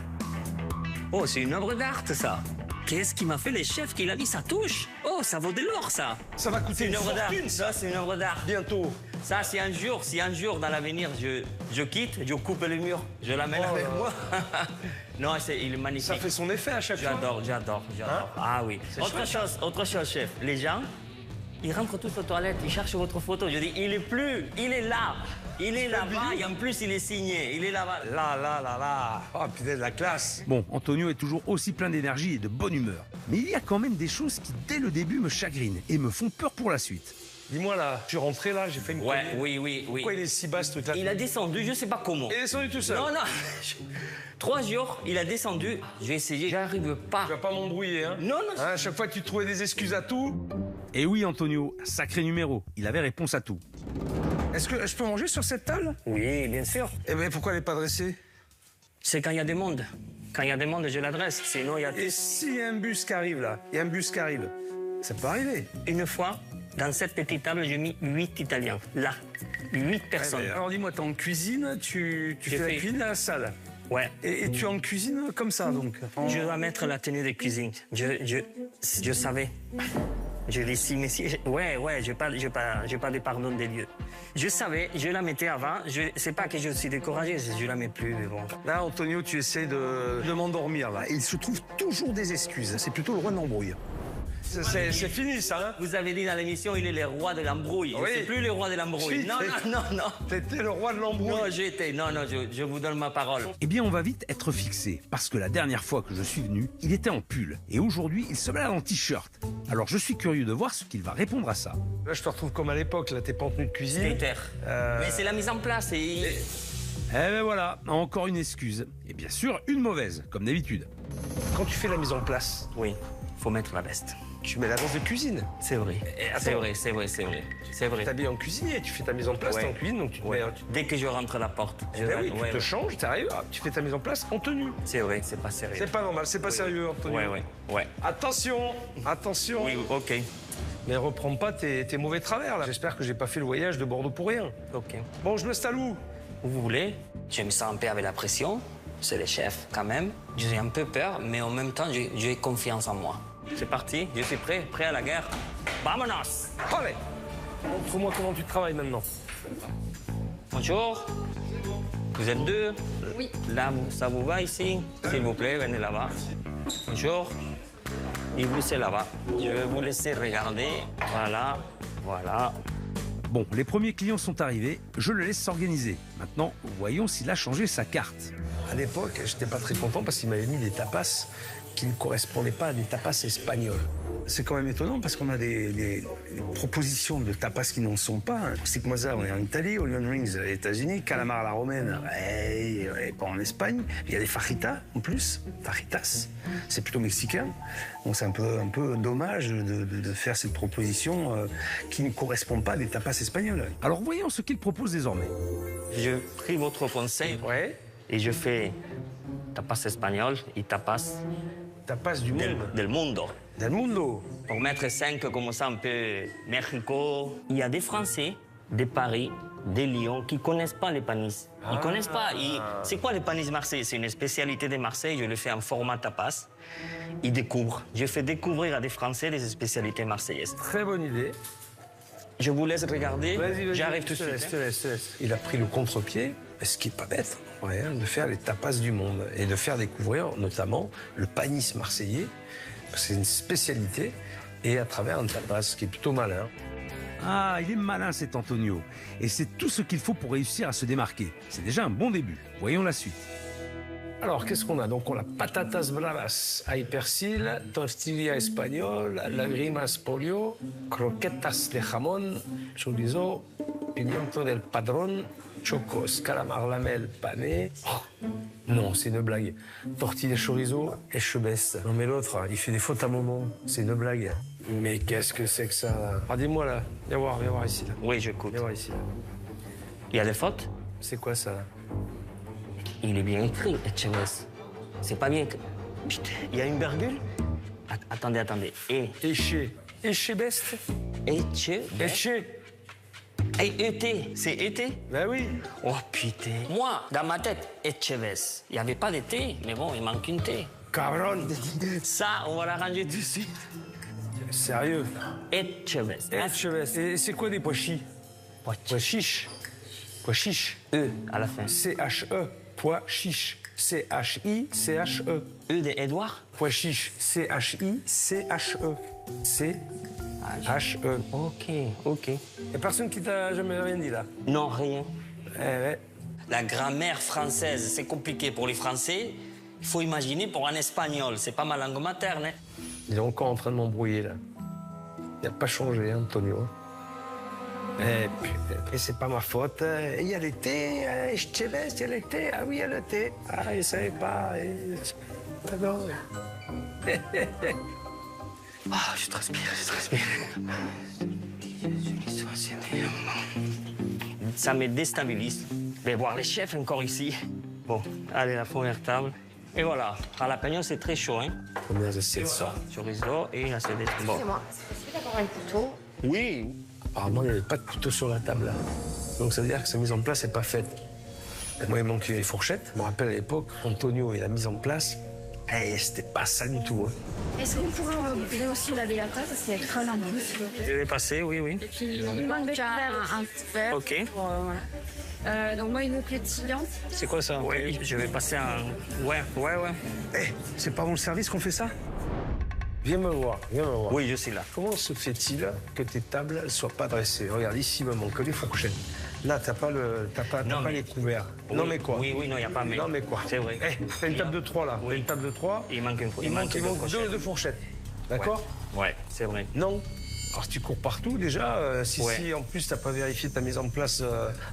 Oh, c'est une œuvre d'art, ça. Qu'est-ce qui m'a fait les chefs qu'il a mis sa touche? Oh, ça vaut de l'or, ça. Ça va coûter C'est une œuvre d'art. fortune, Ça, c'est une œuvre d'art. bientôt. Ça, si un jour dans l'avenir, je quitte, je coupe le mur, je l'amène Oh avec là. moi. Non, il est magnifique. Ça fait son effet à chaque fois. J'adore. Hein? Ah oui. C'est Autre chouette. chose, chef. Les gens, Ils rentrent tous aux toilettes, ils cherchent votre photo. Je dis, il est plus, il est là. Il est là-bas et en plus il est signé. Il est là-bas. Là. Oh putain, de la classe. Bon, Antonio est toujours aussi plein d'énergie et de bonne humeur. Mais il y a quand même des choses qui, dès le début, me chagrinent et me font peur pour la suite. Dis-moi là, je suis rentré là, j'ai fait une Ouais, connerie. oui. Pourquoi il est si bas ce truc-là? Il a descendu, je sais pas comment. Il est descendu tout seul. Non. 3 jours, il a descendu. J'ai essayé, j'arrive pas. Tu vas pas m'embrouiller, hein? Non. Hein, à chaque fois, tu trouvais des excuses à tout. Et oui, Antonio, un sacré numéro. Il avait réponse à tout. Est-ce que je peux manger sur cette table? Oui, bien sûr. Eh bien, pourquoi elle n'est pas dressée? C'est quand il y a des mondes. Quand il y a des mondes, je l'adresse. Sinon, il y a... Et s'il y a un bus qui arrive là, il y a un bus qui arrive, ça peut arriver. Une fois, dans cette petite table, j'ai mis 8 Italiens. Là, 8 personnes. Alors dis-moi, t'es en cuisine, tu fais la cuisine à la salle. Ouais. Et tu es en cuisine comme ça, donc? Je dois mettre la tenue de cuisine. Je savais. Je l'ai si, mais si. Ouais, j'ai pas de pardon des dieux. Je savais, je la mettais avant. C'est pas que je suis découragé, je la mets plus, mais bon. Là, Antonio, tu essaies de m'endormir, là. Il se trouve toujours des excuses. C'est plutôt le roi de l'embrouille. C'est fini, ça, hein? Vous avez dit dans l'émission, il est le roi de l'embrouille. Oui. C'est plus le roi de l'embrouille. Non. T'étais le roi de l'embrouille. Non, j'étais. Non, je vous donne ma parole. Eh bien, on va vite être fixé, parce que la dernière fois que je suis venu, il était en pull. Et aujourd'hui, il se balade en t-shirt. Alors, je suis curieux de voir ce qu'il va répondre à ça. Là, je te retrouve comme à l'époque, là, t'es pas en tenue de cuisine. Skater. Mais c'est la mise en place. Eh ben voilà, encore une excuse. Et bien sûr, une mauvaise, comme d'habitude. Quand tu fais la mise en place, oui, faut mettre la veste. Tu mets la veste de cuisine. C'est vrai. C'est vrai. T'habilles en cuisinier, tu fais ta mise en place, t'es en cuisine, donc tu te mets... Dès que je rentre à la porte. Tu te changes, t'arrives, tu fais ta mise en place en tenue. C'est vrai, c'est pas sérieux. C'est pas normal, c'est pas sérieux, Antonio. Ouais. Attention. Oui, ok. Mais reprends pas tes mauvais travers, là. J'espère que j'ai pas fait le voyage de Bordeaux pour rien. Ok. Bon, je m'installe où? Où vous voulez. Je me sens un peu avec la pression. C'est le chef, quand même. J'ai un peu peur, mais en même temps, j'ai confiance en moi. C'est parti, je suis prêt à la guerre. Vamonos! Allez! Montre-moi comment tu travailles maintenant. Bonjour. Vous êtes deux? Oui. Là, ça vous va ici? S'il vous plaît, venez là-bas. Bonjour. Et vous, c'est là-bas. Je vais vous laisser regarder. Voilà. Bon, les premiers clients sont arrivés, je le laisse s'organiser. Maintenant, voyons s'il a changé sa carte. À l'époque, j'étais pas très content parce qu'il m'avait mis des tapas qui ne correspondaient pas à des tapas espagnols. C'est quand même étonnant parce qu'on a des propositions de tapas qui n'en sont pas. C'est que moi, ça, on est en Italie, onion rings aux États-Unis, calamar à la romaine, et pas en Espagne. Il y a des fajitas en plus, fajitas. C'est plutôt mexicain. Donc c'est un peu dommage de faire cette proposition qui ne correspond pas à des tapas espagnols. Alors voyons ce qu'il propose désormais. Je pris votre conseil et je fais tapas espagnol et tapas du monde. Del mundo. Del mundo. Pour mettre 5 comme ça, un peu Mexico. Il y a des Français de Paris, de Lyon, qui ne connaissent pas les panis. Ils ne connaissent pas. C'est quoi les panis marseillais? C'est une spécialité de Marseille. Je le fais en format tapas. Ils découvrent. Je fais découvrir à des Français les spécialités marseillaises. Très bonne idée. Je vous laisse regarder. Vas-y. J'arrive tout de suite. Je te laisse. Il a pris le contre-pied, ce qui n'est pas bête, de faire les tapas du monde et de faire découvrir notamment le panis marseillais. C'est une spécialité et à travers un tapas, ce qui est plutôt malin. Ah, il est malin cet Antonio. Et c'est tout ce qu'il faut pour réussir à se démarquer. C'est déjà un bon début. Voyons la suite. Alors, qu'est-ce qu'on a? Donc, on a patatas bravas ay persil, tortilla espagnol, lagrimas pollo, croquetas de jamón, chorizo, pimiento del padrón, chocos, calamar lamel pané. Oh, non, c'est une blague. Tortilla de chorizo, échebest. Non, mais l'autre, il fait des fautes à moment. C'est une blague. Mais qu'est-ce que c'est que ça, là? Ah, dis-moi, là. Viens voir ici, là. Oui, j'écoute. Viens voir ici, là. Il y a des fautes? C'est quoi, ça, là? Il est bien écrit, Echeves. C'est pas bien écrit. Putain, il y a une virgule? Attendez. Échebest. E-T, c'est E-T? Ben oui. Oh putain. Moi, dans ma tête, Echeves. Il n'y avait pas de T, mais bon, il manque une T. Cabron. Ça, on va l'arranger tout de suite. Sérieux? Echeves. Et c'est quoi des pois chiches? Pois chiches. E à la fin. C-H-E. Pois chiches. C-H-I-C-H-E. E de Edouard. Pois chiche, C-H-I-C-H-E. C-H-E. Ok, ok. Y'a personne qui t'a jamais rien dit là? Non, rien. Eh ouais. La grammaire française, c'est compliqué pour les Français. Il faut imaginer pour un Espagnol, c'est pas ma langue materne. Hein. Il est encore en train de m'embrouiller là. Il n'a pas changé, hein, Antonio. Et c'est pas ma faute. Il y a l'été, je te laisse, il y a l'été. Ah oui, il y a l'été. Ah, il savait pas. Non. Ah, je transpire, je transpire. Ça me déstabilise de voir les chefs encore ici. Bon, allez, la première table. Et voilà, à la peignot, c'est très chaud. Hein. Combien assiettes ça? Chorizo et assiette. Bon. Excusez-moi, c'est possible d'avoir un couteau? Oui. Apparemment, il n'y avait pas de couteau sur la table là. Donc ça veut dire que sa mise en place n'est pas faite. Et moi, il manquait les fourchettes. Je me rappelle à l'époque, Antonio et la mise en place, c'était pas ça du tout. Hein. Est-ce que vous pourrez aussi laver la table parce qu'il y a trop en plus? Je vais passer, oui, oui. Et puis, il manque déjà un petit verre. OK. Donc moi, une pétillante. C'est quoi ça? Oui, je vais passer un... Ouais. C'est pas mon service qu'on fait ça? Viens me voir, viens me voir. Oui, je suis là. Comment se fait-il que tes tables ne soient pas dressées? Regarde, ici, il me manque que les fourchettes. Là, t'as pas les couverts. Oui, non, mais quoi? Oui, non, il n'y a pas mais. Non, mais quoi? C'est vrai. T'as une table de 3, là. Oui. T'as une table de 3. Il manque une Il manque deux fourchettes. D'accord? Ouais, c'est vrai. Non. Alors, tu cours partout, déjà. Si en plus, t'as pas vérifié ta mise en place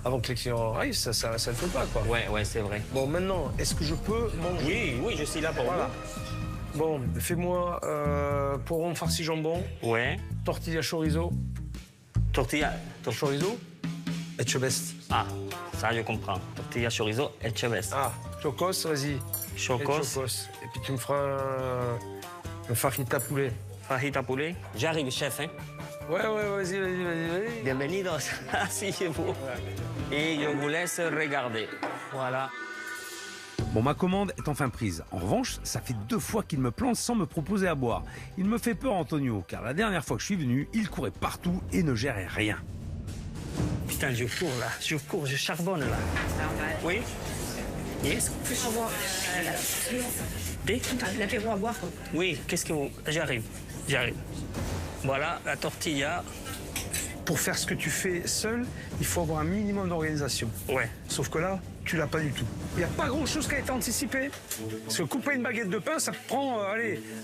avant que les clients arrivent, ça ne fait pas, quoi. Ouais, c'est vrai. Bon, maintenant, est-ce que je peux manger? Oui, je suis là pour voilà. Bon, fais-moi poiron farci jambon. Ouais. Tortilla chorizo. Tortilla chorizo. Etchebest. Ah, ça je comprends. Tortilla chorizo, etchebest. Ah, chocos, vas-y. Chocos. Et puis tu me feras un fajita poulet. Fajita poulet. J'arrive, chef, hein. Ouais, vas-y. Bienvenidos. Asseyez-vous. Et je vous laisse regarder. Voilà. Bon, ma commande est enfin prise. En revanche, ça fait 2 fois qu'il me plante sans me proposer à boire. Il me fait peur, Antonio, car la dernière fois que je suis venu, il courait partout et ne gérait rien. Putain, je cours là, je charbonne là. Oui? Yes? L'apéro à boire. Oui, qu'est-ce que vous... J'arrive. Voilà, la tortilla. Pour faire ce que tu fais seul, il faut avoir un minimum d'organisation. Ouais. Sauf que là, tu l'as pas du tout. Il n'y a pas grand-chose qui a été anticipé. Parce que couper une baguette de pain, ça prend,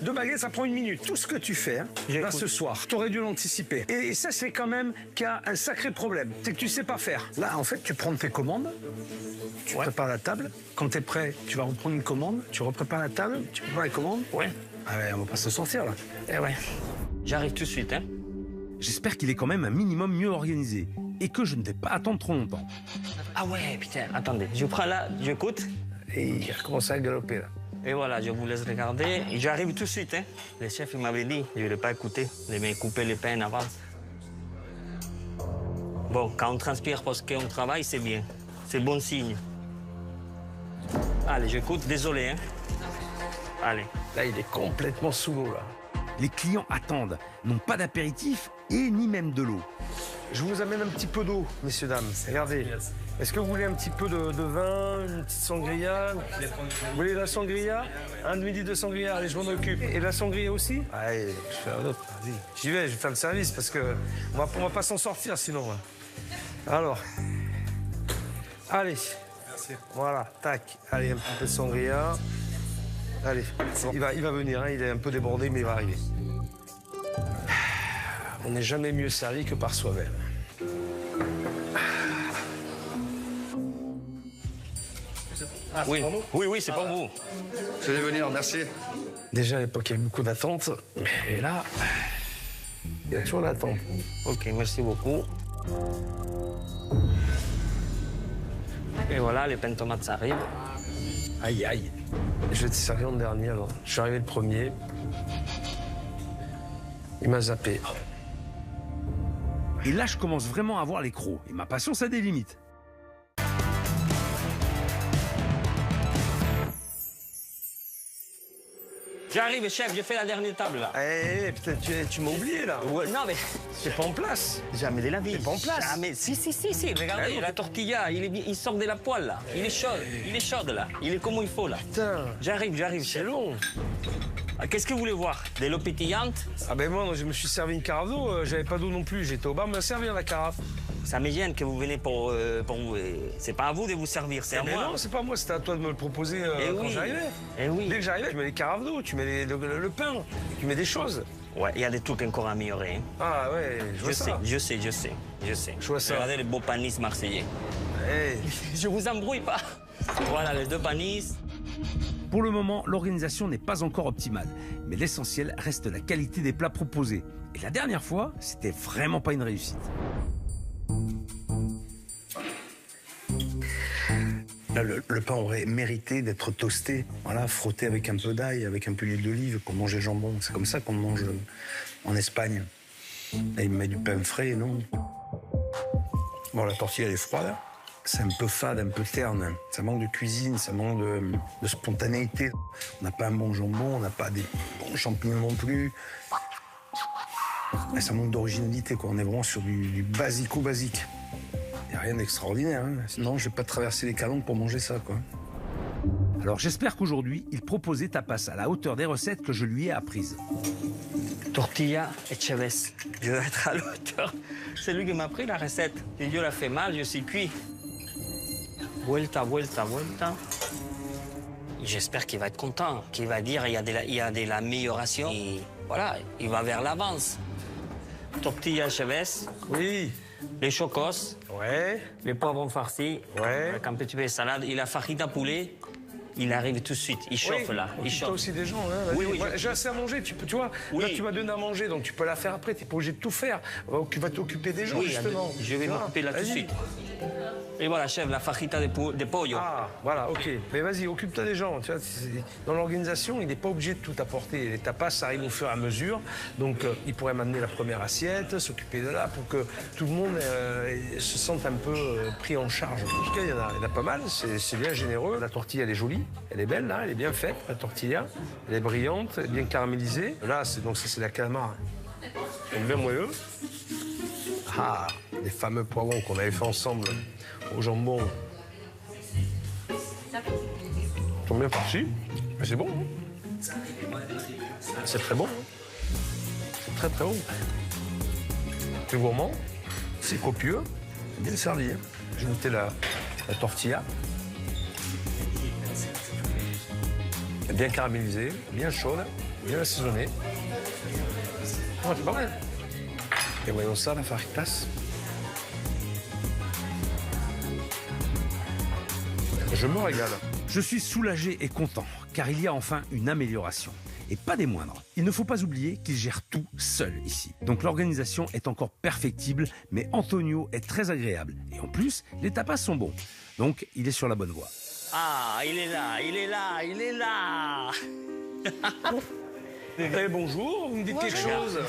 2 baguettes, ça prend 1 minute. Tout ce que tu fais, là, ce soir, tu aurais dû l'anticiper. Et ça, c'est quand même qu'il y a un sacré problème. C'est que tu sais pas faire. Là, en fait, tu prends tes commandes, tu prépares la table. Quand tu es prêt, tu vas reprendre une commande, tu reprépares la table, tu prépares les commandes. Ouais. Ah ouais, on va pas se sortir, là. Eh ouais. J'arrive tout de suite, hein. J'espère qu'il est quand même un minimum mieux organisé et que je ne vais pas attendre trop longtemps. Ah ouais, putain, attendez. Je prends là, j'écoute. Et il recommence à galoper, là. Et voilà, je vous laisse regarder. Et j'arrive tout de suite, hein. Le chef, il m'avait dit, je ne l'ai pas écouté. Il m'a coupé les pains avant. Bon, quand on transpire parce qu'on travaille, c'est bien. C'est bon signe. Allez, j'écoute. Désolé, hein. Allez. Là, il est complètement sous l'eau, là. Les clients attendent, n'ont pas d'apéritif et ni même de l'eau. Je vous amène un petit peu d'eau, messieurs, dames. Regardez. Est-ce que vous voulez un petit peu de vin, une petite sangria? Vous voulez de la sangria? Un demi-litre de sangria, allez, je m'en occupe. Et de la sangria aussi? Allez, je fais un autre, vas-y. J'y vais, je vais faire le service parce que on va pas s'en sortir sinon. Alors, allez. Merci. Voilà, tac. Allez, un petit peu de sangria. Allez, il va venir, hein, il est un peu débordé, mais il va arriver. On n'est jamais mieux servi que par soi-même. Ah, oui, c'est pour vous. Je vais venir, merci. Déjà, à l'époque, il y avait beaucoup d'attentes. Et là, il y a toujours l'attente. OK, merci beaucoup. Et voilà, les pains de tomates, ça arrive. Aïe, aïe. Je vais te servir en dernier, alors. Je suis arrivé le premier. Il m'a zappé. Et là, je commence vraiment à avoir les crocs. Et ma patience a des limites. J'arrive, chef, je fais la dernière table, là. Eh, putain, tu m'as oublié, là. Ouais, non, mais... T'es pas en place. Jamais de la vie. T'es pas en place. Jamais. Si, regardez, la tortilla, il sort de la poêle, là. Il est chaud, là. Il est comme il faut, là. Putain. J'arrive. C'est long. Ah, qu'est-ce que vous voulez voir? De l'eau pétillante? Ah ben moi, je me suis servi une carafe d'eau, j'avais pas d'eau non plus, j'étais au bar me servir la carafe. Ça me gêne que vous venez pour vous. C'est pas à vous de vous servir, c'est à Mais moi. non, c'est pas moi, c'était à toi de me le proposer quand j'arrivais. Eh oui. Dès que j'arrivais, tu mets les carafes d'eau, tu mets le pain, tu mets des choses. Ouais, il y a des trucs encore à améliorer. Hein. Ah ouais, je vois ça. Je sais. Je vois ça. Regardez les beaux panis marseillais. Hey. Je vous embrouille pas. Voilà, les 2 panis. Pour le moment, l'organisation n'est pas encore optimale, mais l'essentiel reste la qualité des plats proposés. Et la dernière fois, c'était vraiment pas une réussite. Là, le pain aurait mérité d'être toasté, voilà, frotté avec un peu d'ail, avec un peu d'huile d'olive, pour manger le jambon. C'est comme ça qu'on mange en Espagne. Là, il me met du pain frais, non. Bon, la tortilla, elle est froide. C'est un peu fade, un peu terne. Ça manque de cuisine, ça manque de spontanéité. On n'a pas un bon jambon, on n'a pas des bons champignons non plus. Mais ça manque d'originalité, quoi. On est vraiment sur du basico-basique. Il n'y a rien d'extraordinaire, hein. Sinon, je vais pas traverser les calanques pour manger ça, quoi. Alors j'espère qu'aujourd'hui, il propose des tapas à la hauteur des recettes que je lui ai apprises. Tortilla et Chavez. Je vais être à la hauteur. C'est lui qui m'a pris la recette. Si Dieu l'a fait mal, je suis cuit. Vuelta. J'espère qu'il va être content, qu'il va dire qu'il y a de l'amélioration. Et voilà, il va vers l'avance. Tortilla Chavez. Oui. Les chocos. Ouais. Les poivrons farcis. Ouais. Avec un petit peu de salade. Et la farine à poulet. Il arrive tout de suite. Il chauffe, là. Il chauffe. aussi des gens, hein. Oui, Moi, j'ai assez à manger. Tu vois, oui. Là, tu m'as donné à manger, donc tu peux la faire après. Tu n'es pas obligé de tout faire. Tu vas t'occuper des gens, oui, justement. Je vais m'occuper là tout de suite. Et voilà, chef, la fajita de pollo. Ah, voilà, ok. Mais vas-y, occupe-toi des gens. Tu vois, dans l'organisation, il n'est pas obligé de tout apporter. Les tapas, ça arrive au fur et à mesure. Donc, il pourrait m'amener la première assiette, s'occuper de là, pour que tout le monde se sente un peu pris en charge. En tout cas, il y en a pas mal. C'est bien généreux. La tortilla, elle est jolie. Elle est belle, là. Elle est bien faite, la tortilla. Elle est brillante, elle est bien caramélisée. Là, ça, c'est la calamar. Elle est bien moelleux. Ah, les fameux poivrons qu'on avait fait ensemble au jambon. Ils sont bien farcis, mais c'est bon. Hein. C'est très bon. Hein. C'est très très bon. C'est gourmand, c'est copieux, c'est bien servi. Hein. J'ai goûté la tortilla. Elle est bien caramélisée, bien chaude, bien assaisonnée. Oh, c'est pas mal. Et voyons ça, la fajitas. Je me régale. Je suis soulagé et content, car il y a enfin une amélioration. Et pas des moindres. Il ne faut pas oublier qu'il gère tout seul ici. Donc l'organisation est encore perfectible, mais Antonio est très agréable. Et en plus, les tapas sont bons. Donc il est sur la bonne voie. Ah, il est là. Bonjour, vous me dites quelque chose?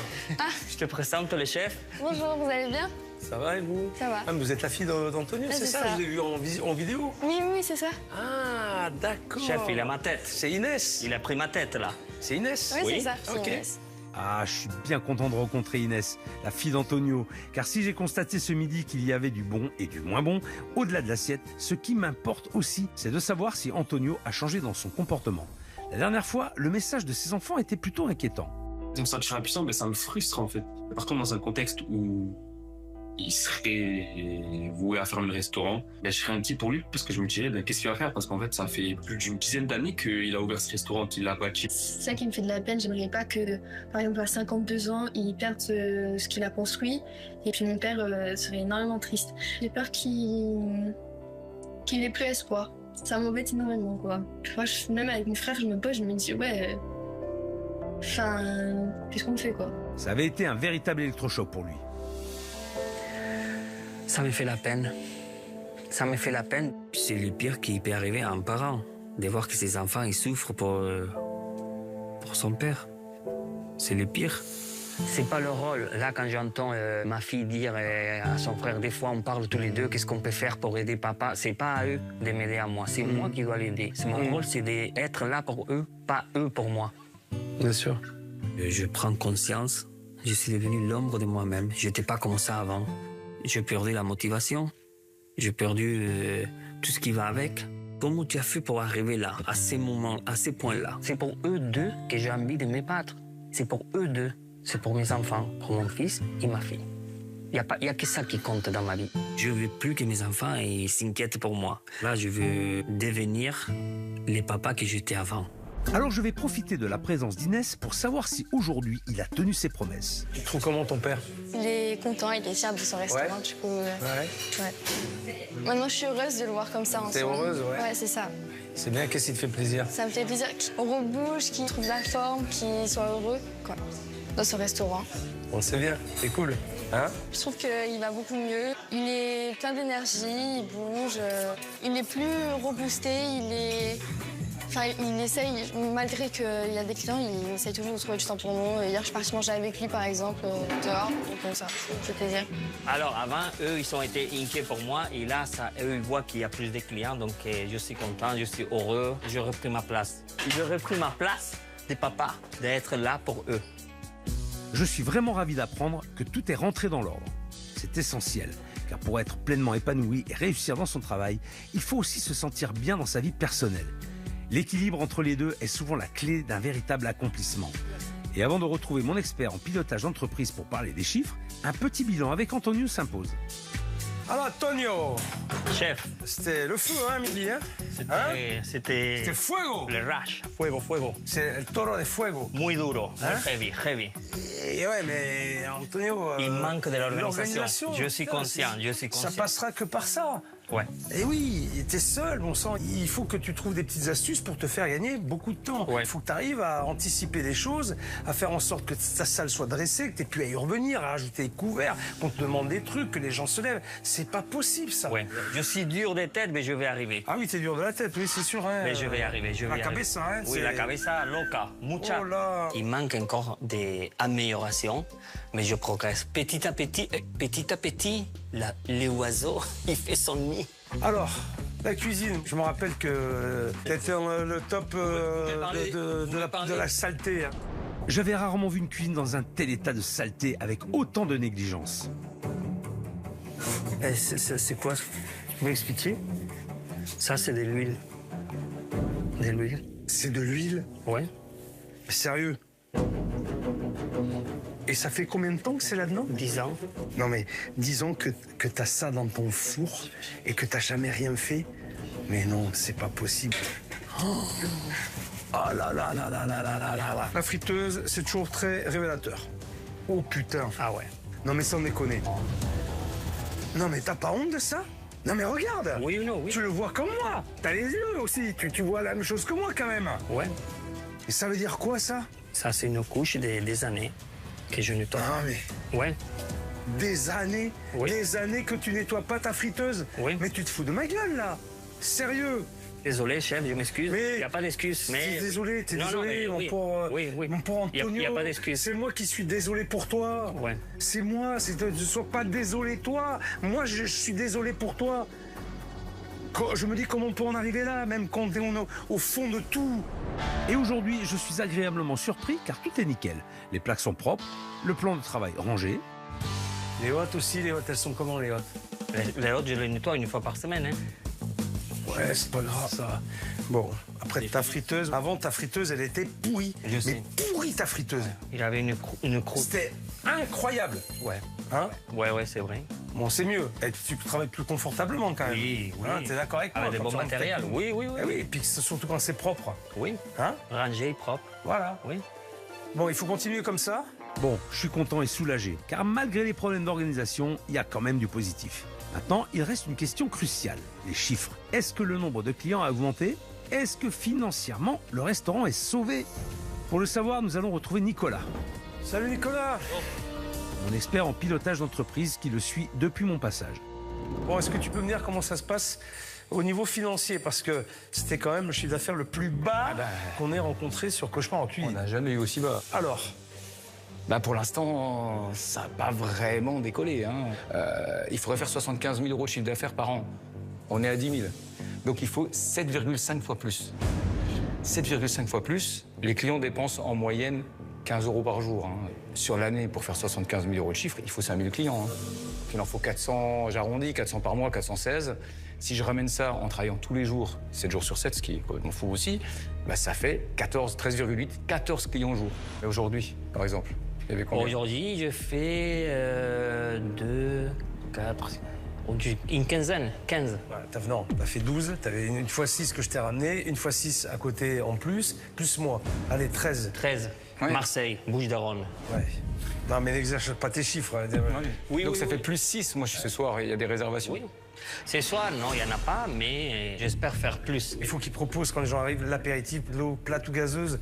Je te présente le chef. Bonjour, vous allez bien? Ça va et vous? Ça va. Ah, mais vous êtes la fille d'Antonio, Ouais, c'est ça? Je vous ai vu en vidéo. Oui, c'est ça. Ah, d'accord. Chef, il a ma tête. C'est Inès. Il a pris ma tête, là. C'est Inès? Oui, c'est ça. Ok. Inès. Ah, je suis bien content de rencontrer Inès, la fille d'Antonio. Car si j'ai constaté ce midi qu'il y avait du bon et du moins bon, au-delà de l'assiette, ce qui m'importe aussi, c'est de savoir si Antonio a changé dans son comportement. La dernière fois, le message de ses enfants était plutôt inquiétant. Me sentir impuissant, mais ça me frustre en fait. Par contre, dans un contexte où il serait voué à fermer le restaurant, je serais inquiet pour lui parce que je me dirais qu'est-ce qu'il va faire, parce qu'en fait ça fait plus d'une dizaine d'années qu'il a ouvert ce restaurant, qu'il l'a bâti. C'est ça qui me fait de la peine. J'aimerais pas que, par exemple, à 52 ans, il perde ce qu'il a construit. Et puis mon père serait énormément triste. J'ai peur qu'il ait plus espoir. Ça m'embête énormément, quoi. Moi, même avec mes frères, je me pose, je me dis, ouais, enfin, qu'est-ce qu'on fait, quoi. Ça avait été un véritable électrochoc pour lui. Ça me fait la peine. Ça me fait la peine. C'est le pire qui peut arriver à un parent, de voir que ses enfants ils souffrent pour son père. C'est le pire. C'est pas le rôle. Là, quand j'entends ma fille dire à son frère, des fois on parle tous les deux, qu'est-ce qu'on peut faire pour aider papa? C'est pas à eux de m'aider à moi, c'est moi qui dois l'aider. Mon rôle, c'est d'être là pour eux, pas eux pour moi. Bien sûr. Je prends conscience, je suis devenu l'ombre de moi-même. Je n'étais pas comme ça avant. J'ai perdu la motivation, j'ai perdu tout ce qui va avec. Comment tu as fait pour arriver là, à ces moments, à ces points-là? C'est pour eux deux que j'ai envie de me battre. C'est pour eux deux. C'est pour mes enfants, pour mon fils et ma fille. Il n'y a que ça qui compte dans ma vie. Je ne veux plus que mes enfants s'inquiètent pour moi. Là, je veux devenir les papas que j'étais avant. Alors je vais profiter de la présence d'Inès pour savoir si aujourd'hui il a tenu ses promesses. Tu trouves comment ton père? Il est content, il est fier de son restaurant, du coup. Maintenant, je suis heureuse de le voir comme ça. T'es heureuse, ouais. Ouais, c'est ça. C'est bien, qu'est-ce qui te fait plaisir? Ça me fait plaisir qu'on rebouge, qu'il trouve la forme, qu'il soit heureux, quoi, dans son restaurant. Bon, c'est bien, c'est cool. Hein? Je trouve qu'il va beaucoup mieux. Il est plein d'énergie, il bouge, il est plus reboosté, il essaye, malgré qu'il y a des clients, il essaye toujours de trouver du temps pour nous. Hier, je suis partie manger avec lui, par exemple, dehors. Donc ça fait plaisir. Alors, avant, eux, ils ont été inquiets pour moi. Et là, eux, ils voient qu'il y a plus de clients. Donc, je suis content, je suis heureux. J'ai repris ma place. J'ai repris ma place de papa, d'être là pour eux. Je suis vraiment ravi d'apprendre que tout est rentré dans l'ordre. C'est essentiel, car pour être pleinement épanoui et réussir dans son travail, il faut aussi se sentir bien dans sa vie personnelle. L'équilibre entre les deux est souvent la clé d'un véritable accomplissement. Et avant de retrouver mon expert en pilotage d'entreprise pour parler des chiffres, un petit bilan avec Antonio s'impose. Alors Antonio, chef, c'était le feu, hein, midi, hein? C'était fuego. Le rush, fuego. C'est el toro de fuego. Muy duro, heavy. Et ouais, mais Antonio... Il manque de l'organisation. Je suis conscient. Ça passera que par ça. Ouais. Et oui, t'es seul, bon sang. Il faut que tu trouves des petites astuces pour te faire gagner beaucoup de temps. Il faut que tu arrives à anticiper des choses, à faire en sorte que ta salle soit dressée, que tu aies pu à y revenir, à rajouter des couverts, qu'on te demande des trucs, que les gens se lèvent. C'est pas possible, ça. Ouais. Je suis dur de tête, mais je vais arriver. Ah oui, t'es dur de la tête, oui, c'est sûr. Hein. Mais je vais arriver, La cabeza, hein. Oui, la cabeza loca, mucha. Oh là. Il manque encore des améliorations, mais je progresse. Petit à petit, les oiseaux, il fait son nid. Alors, la cuisine, je me rappelle que t'étais dans le top de la saleté. Hein. J'avais rarement vu une cuisine dans un tel état de saleté avec autant de négligence. C'est quoi? Vous pouvez expliquer? Ça, c'est de l'huile. De l'huile. C'est de l'huile? Ouais. Sérieux? Et ça fait combien de temps que c'est là-dedans? 10 ans. Non mais 10 ans que t'as ça dans ton four et que t'as jamais rien fait? Mais non, c'est pas possible. Oh là là là là là là là là. La friteuse, c'est toujours très révélateur. Oh putain. Ah ouais. Non mais sans déconner. Non mais t'as pas honte de ça? Non mais regarde. Oui ou non, oui. Tu le vois comme moi. T'as les yeux aussi. Tu vois la même chose que moi quand même. Ouais. Et ça veut dire quoi ça? Ça, c'est une couche des années que je nettoie. Ah mais... Ouais. Des années? Oui. Des années que tu nettoies pas ta friteuse? Oui. Mais tu te fous de ma gueule là? Sérieux? Désolé, chef, je m'excuse. Il n'y a pas d'excuse. Mais... T'es désolé, mon pauvre... Mon pauvre Antonio. Il n'y a pas d'excuse. C'est moi qui suis désolé pour toi. Ouais. C'est moi, ne sois pas désolé toi. Moi, je suis désolé pour toi. Je me dis comment on peut en arriver là, même quand on est au fond de tout. Et aujourd'hui, je suis agréablement surpris car tout est nickel. Les plaques sont propres, le plan de travail rangé. Les hottes aussi, les hottes, elles sont comment les hottes? Les hottes, je les nettoie une fois par semaine. Hein. Ouais, c'est pas grave ça. Bon, après ta friteuse, avant ta friteuse, elle était pourrie. Mais pourrie ta friteuse. Il avait une croûte. C'était incroyable. Ouais. Hein? Ouais, c'est vrai. Bon, c'est mieux. Et tu travailles plus confortablement quand même. Oui. Hein, t'es d'accord avec moi? Avec des bons matériels. Oui. Et oui, et puis surtout quand c'est propre. Oui. Hein? Rangé, propre. Voilà. Oui. Bon, il faut continuer comme ça. Bon, je suis content et soulagé, car malgré les problèmes d'organisation, il y a quand même du positif. Maintenant, il reste une question cruciale, les chiffres. Est-ce que le nombre de clients a augmenté? Est-ce que financièrement, le restaurant est sauvé? Pour le savoir, nous allons retrouver Nicolas. Salut Nicolas. Mon expert en pilotage d'entreprise qui le suit depuis mon passage. Bon, est-ce que tu peux me dire comment ça se passe au niveau financier? Parce que c'était quand même le chiffre d'affaires le plus bas qu'on ait rencontré sur Cauchemar en cuisine. On n'a jamais eu aussi bas. Alors? Pour l'instant, ça n'a pas vraiment décollé. Hein. Il faudrait faire 75 000 € de chiffre d'affaires par an. On est à 10 000. Donc il faut 7,5 fois plus. 7,5 fois plus. Les clients dépensent en moyenne 15 € par jour. Hein. Sur l'année, pour faire 75 000 € de chiffre, il faut 5 000 clients. Hein. Il en faut 400, j'arrondis, 400 par mois, 416. Si je ramène ça en travaillant tous les jours, 7 jours sur 7, ce qui est complètement fou aussi, bah ça fait 13,8, 14 clients au jour. Et aujourd'hui, par exemple, il y avait combien? Aujourd'hui, je fais 2, 4, une quinzaine, 15. Ouais, non, t'as fait 12, t'avais une fois 6 que je t'ai ramené, une fois 6 à côté en plus moi. Allez, 13. 13. Ouais. Marseille, Bouches-d'Aronne. Ouais. Non, mais n'exagère pas tes chiffres. Hein. Oui, donc ça fait plus 6. Moi, ce soir, il y a des réservations. Oui. Ce soir, non, il n'y en a pas, mais j'espère faire plus. Il faut qu'ils proposent, quand les gens arrivent, l'apéritif, l'eau plate ou gazeuse,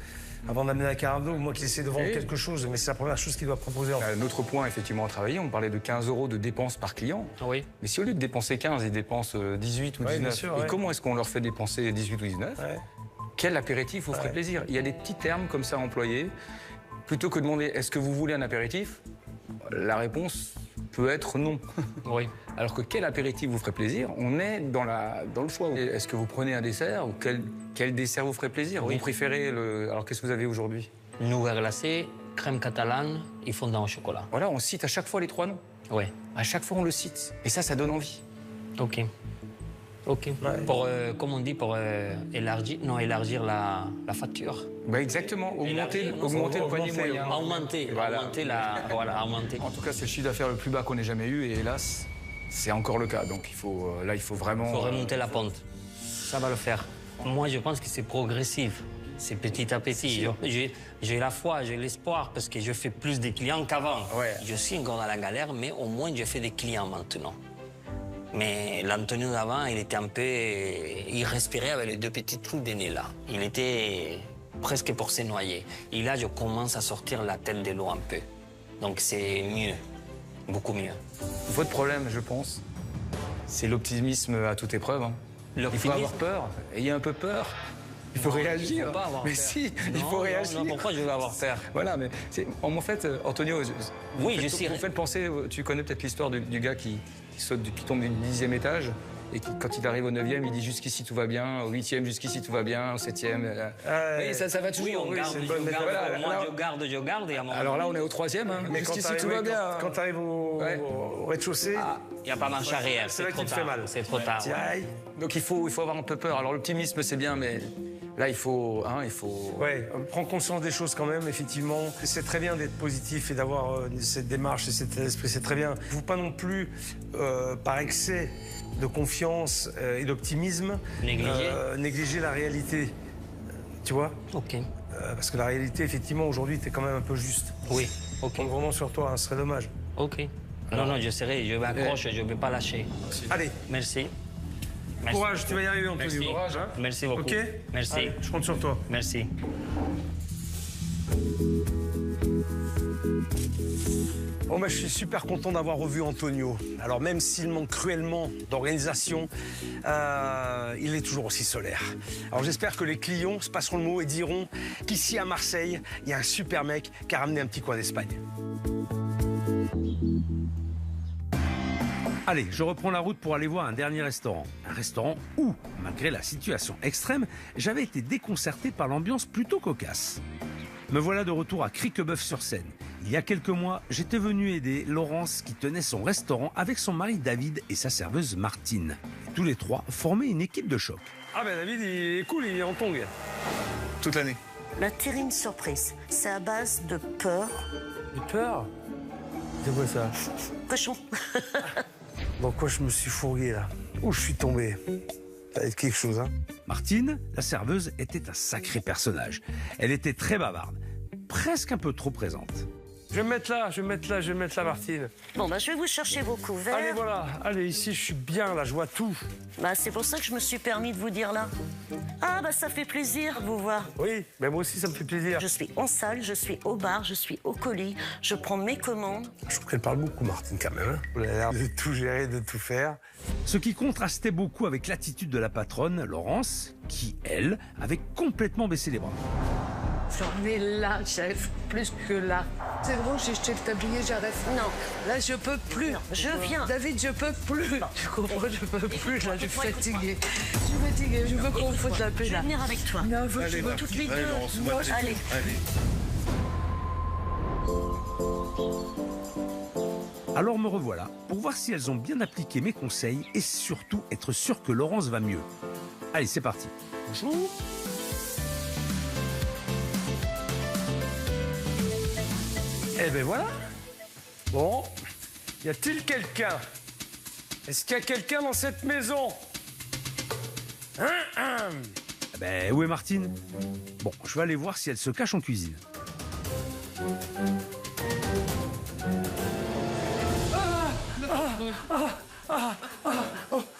avant d'amener la carafe d'eau. Moi qui essaie de vendre quelque chose, mais c'est la première chose qu'il doit proposer. Un autre point, effectivement, à travailler, on parlait de 15 € de dépenses par client. Oui. Mais si au lieu de dépenser 15, ils dépensent 18 ou 19, sûr, et comment est-ce qu'on leur fait dépenser 18 ou 19 Quel apéritif vous ferait plaisir? Il y a des petits termes comme ça employés. Plutôt que de demander « est-ce que vous voulez un apéritif ?» La réponse peut être non. Oui. Alors que quel apéritif vous ferait plaisir? On est dans le choix. Est-ce que vous prenez un dessert ou quel dessert vous ferait plaisir? Vous préférez le... Alors qu'est-ce que vous avez aujourd'hui? Nougat glacé, crème catalane et fondant au chocolat. Voilà, on cite à chaque fois les 3 noms. Oui. À chaque fois on le cite. Et ça donne envie. Ok. Ok. Ouais. Pour, comme on dit, pour élargir la facture. Bah exactement, augmenter le panier moyen. Augmenter la... En tout cas, c'est le chiffre d'affaires le plus bas qu'on ait jamais eu et hélas, c'est encore le cas. Donc il faut vraiment... Il faut remonter la pente. Ça va le faire. Moi, je pense que c'est progressif. C'est petit à petit. J'ai la foi, j'ai l'espoir parce que je fais plus de clients qu'avant. Ouais. Je suis encore dans la galère, mais au moins, je fais des clients maintenant. Mais l'Antonio d'avant, il était un peu... Il respirait avec les 2 petits trous de nez là. Il était presque pour se noyer. Et là, je commence à sortir la tête de l'eau un peu. Donc c'est mieux, beaucoup mieux. Votre problème, je pense, c'est l'optimisme à toute épreuve. Hein. Il faut avoir peur. Ayez un peu peur. Il faut réagir. Il faut pas avoir mais peur. Si, il faut réagir. Non, pourquoi je vais avoir peur? Voilà, mais en fait, Antonio, oui, vous faites penser, tu connais peut-être l'histoire du gars qui tombe du 10e étage et qui, quand il arrive au 9e, il dit jusqu'ici tout va bien, au 8e jusqu'ici tout va bien, au 7e. Et ça va toujours. Oui, je garde. Et à alors là, on est au 3e, hein, mais jusqu'ici tout va bien. Quand tu arrives au rez-de-chaussée, il n'y a pas marche arrière. C'est là qu'il te fait mal. C'est trop tard. Donc il faut avoir un peu peur. Alors l'optimisme, c'est bien, mais là, il faut... Ouais, prends conscience des choses quand même, effectivement. C'est très bien d'être positif et d'avoir cette démarche et cet esprit, c'est très bien. Il ne faut pas non plus, par excès de confiance et d'optimisme, négliger la réalité. Tu vois? Ok. Parce que la réalité, effectivement, aujourd'hui, t'es quand même un peu juste. Oui, ok. Donc vraiment sur toi, hein, ce serait dommage. Ok. Non, je m'accroche, je ne vais pas lâcher. Allez. Merci. Courage, tu vas y arriver, Antonio. Merci. Courage, hein. Merci beaucoup. Ok? Merci. Allez, je compte sur toi. Merci. Bon, je suis super content d'avoir revu Antonio. Alors même s'il manque cruellement d'organisation, il est toujours aussi solaire. Alors j'espère que les clients se passeront le mot et diront qu'ici à Marseille, il y a un super mec qui a ramené un petit coin d'Espagne. Allez, je reprends la route pour aller voir un dernier restaurant. Un restaurant où, malgré la situation extrême, j'avais été déconcerté par l'ambiance plutôt cocasse. Me voilà de retour à Criquebeuf-sur-Seine. Il y a quelques mois, j'étais venu aider Laurence qui tenait son restaurant avec son mari David et sa serveuse Martine. Et tous les 3 formaient une équipe de choc. Ah ben David, il est cool, il est en tongue. Toute l'année. La terrine surprise, c'est à base de peur. De peur? C'est quoi ça? Cochon. Dans quoi je me suis fourgué là? Où je suis tombé? Ça va être quelque chose, hein? Martine, la serveuse, était un sacré personnage. Elle était très bavarde, presque un peu trop présente. Je vais me mettre là, Martine. Bon, je vais vous chercher vos couverts. Allez, voilà. Allez, ici, je suis bien, là, je vois tout. C'est pour ça que je me suis permis de vous dire là. Ah, ça fait plaisir de vous voir. Oui, moi aussi, ça me fait plaisir. Je suis en salle, je suis au bar, je suis au colis, je prends mes commandes. Je trouve qu'elle parle beaucoup, Martine, quand même. Hein. Elle a l'air de tout gérer, de tout faire. Ce qui contrastait beaucoup avec l'attitude de la patronne, Laurence, qui, elle, avait complètement baissé les bras. J'en ai là, chef, plus que là. C'est bon, j'ai jeté le tablier, j'arrête. Non. Là, je peux plus. Je viens. David, je peux plus. Tu comprends, je peux plus. Là, je suis fatiguée. Je suis fatiguée, je veux qu'on foute la paix, Je vais là. venir avec toi. Non, je Allez, veux toutes les deux. Allez. Alors me revoilà pour voir si elles ont bien appliqué mes conseils et surtout être sûr que Laurence va mieux. Allez, c'est parti. Bonjour. Eh ben voilà. Bon, y a-t-il quelqu'un? Est-ce qu'il y a quelqu'un dans cette maison? Ben, où est Martine? Bon, je vais aller voir si elle se cache en cuisine.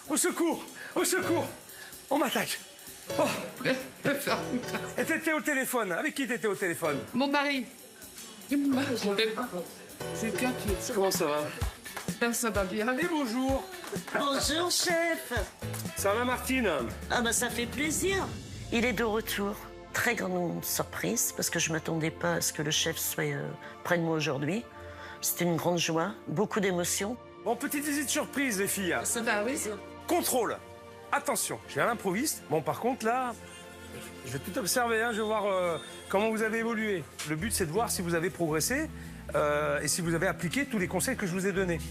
Au secours! Au secours! On m'attaque! Oh. Et t'étais au téléphone. Avec qui t'étais au téléphone? Mon mari. C'est quelqu'un qui... Comment ça va? Ça va bien. Allez, bonjour! Bonjour, chef. Ça va, Martine? Ah bah ça fait plaisir. Il est de retour. Très grande surprise, parce que je ne m'attendais pas à ce que le chef soit près de moi aujourd'hui. C'était une grande joie, beaucoup d'émotions. Bon, petite visite surprise, les filles. Ça va, oui. Contrôle. Attention, je viens à l'improviste. Bon, par contre, là, je vais tout observer. Hein, je vais voir comment vous avez évolué. Le but, c'est de voir si vous avez progressé et si vous avez appliqué tous les conseils que je vous ai donnés.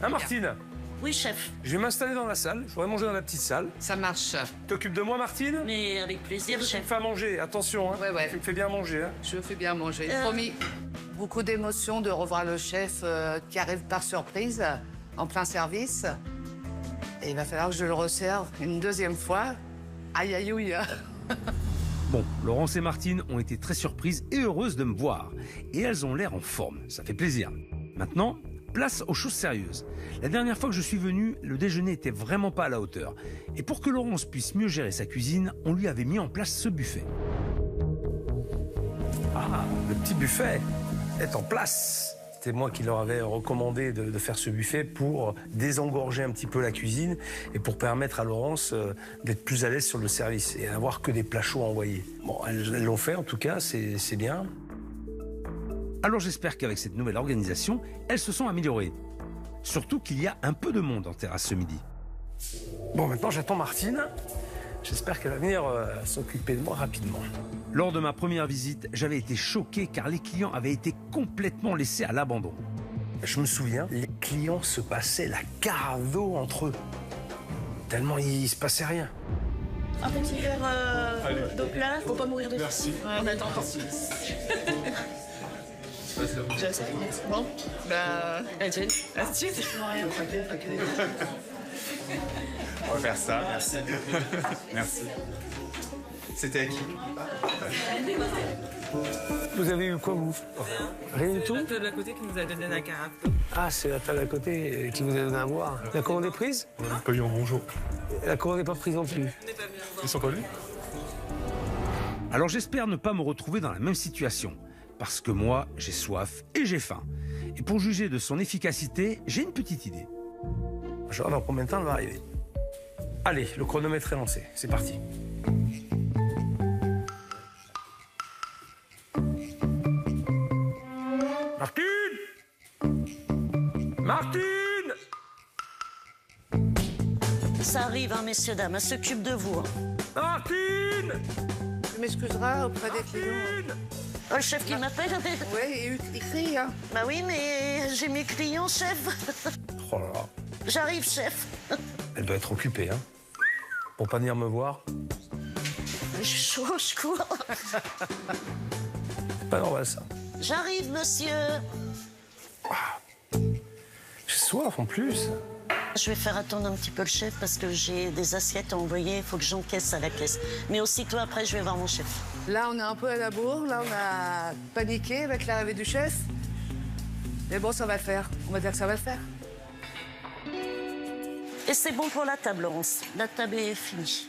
Hein, Martine? Oui, chef. Je vais m'installer dans la salle. Je voudrais manger dans la petite salle. Ça marche. T'occupes de moi, Martine? Mais avec plaisir, Tu me chef. fais à manger. Attention, hein. Ouais. Tu me fais bien manger. Hein. Je fais bien manger. Promis. Beaucoup d'émotions de revoir le chef qui arrive par surprise, en plein service. Et il va falloir que je le resserve une deuxième fois. Aïe, aïe, aïe. Bon, Laurence et Martine ont été très surprises et heureuses de me voir. Et elles ont l'air en forme, ça fait plaisir. Maintenant, place aux choses sérieuses. La dernière fois que je suis venu, le déjeuner était vraiment pas à la hauteur. Et pour que Laurence puisse mieux gérer sa cuisine, on lui avait mis en place ce buffet. Ah, le petit buffet est en place. C'est moi qui leur avais recommandé de faire ce buffet pour désengorger un petit peu la cuisine et pour permettre à Laurence d'être plus à l'aise sur le service et avoir que des plats chauds à envoyer. Bon, elles l'ont fait en tout cas, c'est bien. Alors j'espère qu'avec cette nouvelle organisation, elles se sont améliorées. Surtout qu'il y a un peu de monde en terrasse ce midi. Bon, maintenant j'attends Martine. J'espère qu'elle va venir s'occuper de moi rapidement. Lors de ma première visite, j'avais été choqué car les clients avaient été complètement laissés à l'abandon. Je me souviens, les clients se passaient la carado entre eux. Tellement il se passait rien. Un petit verre d'eau plate, faut pas mourir de faim. Merci. Ouais, on attend. Bon, bah, astuce. On va faire ça, merci. Merci. C'était à qui? Vous avez eu quoi, vous? Rien du tout? La table à côté qui nous a donné la carafe. Ah, c'est la table à côté qui vous a donné à boire. La commande est prise? On n'a pas eu un bonjour. La commande n'est pas prise non plus. Ils sont pas venus? Alors j'espère ne pas me retrouver dans la même situation. Parce que moi, j'ai soif et j'ai faim. Et pour juger de son efficacité, j'ai une petite idée. Je vais voir dans combien de temps elle va arriver. Allez, le chronomètre est lancé. C'est parti. Martine! Martine! Ça arrive, hein, messieurs, dames, elle s'occupe de vous. Hein. Martine! Tu m'excuseras auprès des clients. Oh, le chef qui m'appelle? Oui, il crie, hein. Bah oui, mais j'ai mes clients, chef. Oh là là. J'arrive, chef. Elle doit être occupée, hein. Pour pas venir me voir. Je suis chaud, je cours. C'est pas normal, ça. J'arrive, monsieur. J'ai soif, en plus. Je vais faire attendre un petit peu le chef parce que j'ai des assiettes à envoyer. Il faut que j'encaisse à la caisse. Mais aussitôt après, je vais voir mon chef. Là, on est un peu à la bourre. Là, on a paniqué avec l'arrivée du chef. Mais bon, ça va le faire. On va dire que ça va le faire. Et c'est bon pour la table, Laurence. La table est finie.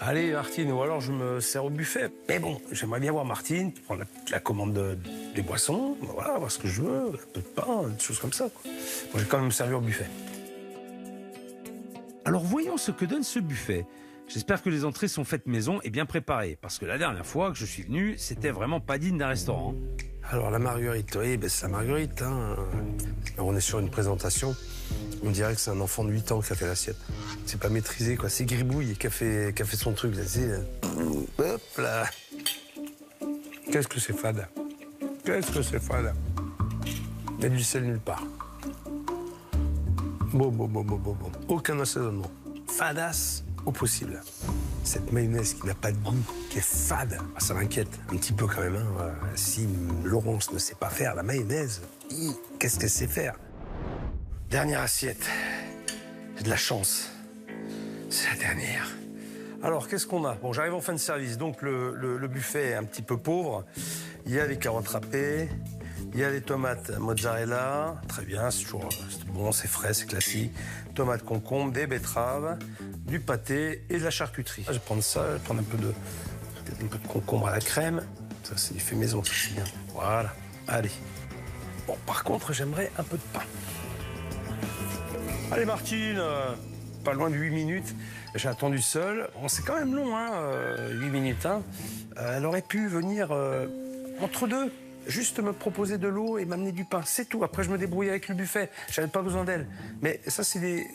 Allez, Martine, ou alors je me sers au buffet. Mais bon, j'aimerais bien voir Martine, prendre la commande des boissons, voilà, voir ce que je veux, un peu de pain, des choses comme ça, quoi. Moi, je vais quand même me servir au buffet. Alors voyons ce que donne ce buffet. J'espère que les entrées sont faites maison et bien préparées, parce que la dernière fois que je suis venu, c'était vraiment pas digne d'un restaurant. Alors la marguerite, oui, ben, c'est la marguerite. Hein. On est sur une présentation, on dirait que c'est un enfant de 8 ans qui a fait l'assiette. C'est pas maîtrisé, quoi. C'est Gribouille qui a fait son truc. Là. Hop là. Qu'est-ce que c'est fade. Qu'est-ce que c'est fade. Il y a du sel nulle part. Bon. Aucun assaisonnement. Fadasse au possible. Cette mayonnaise qui n'a pas de goût, qui est fade, ça m'inquiète un petit peu quand même. Hein. Si Laurence ne sait pas faire la mayonnaise, qu'est-ce qu'elle sait faire? Dernière assiette. J'ai de la chance. C'est la dernière. Alors, qu'est-ce qu'on a? Bon, j'arrive en fin de service, donc le buffet est un petit peu pauvre. Il y a les carottes râpées, il y a les tomates mozzarella. Très bien, c'est toujours bon, c'est frais, c'est classique. Tomates concombre, des betteraves, du pâté et de la charcuterie. Je vais prendre ça, je vais prendre un peu de concombre à la crème. Ça, c'est du fait maison, ça, c'est bien. Voilà, allez. Bon, par contre, j'aimerais un peu de pain. Allez, Martine, pas loin de 8 minutes. J'ai attendu seul. Bon, c'est quand même long, hein, 8 minutes. Hein. Elle aurait pu venir entre deux, juste me proposer de l'eau et m'amener du pain. C'est tout. Après, je me débrouille avec le buffet. J'avais pas besoin d'elle. Mais ça, c'est des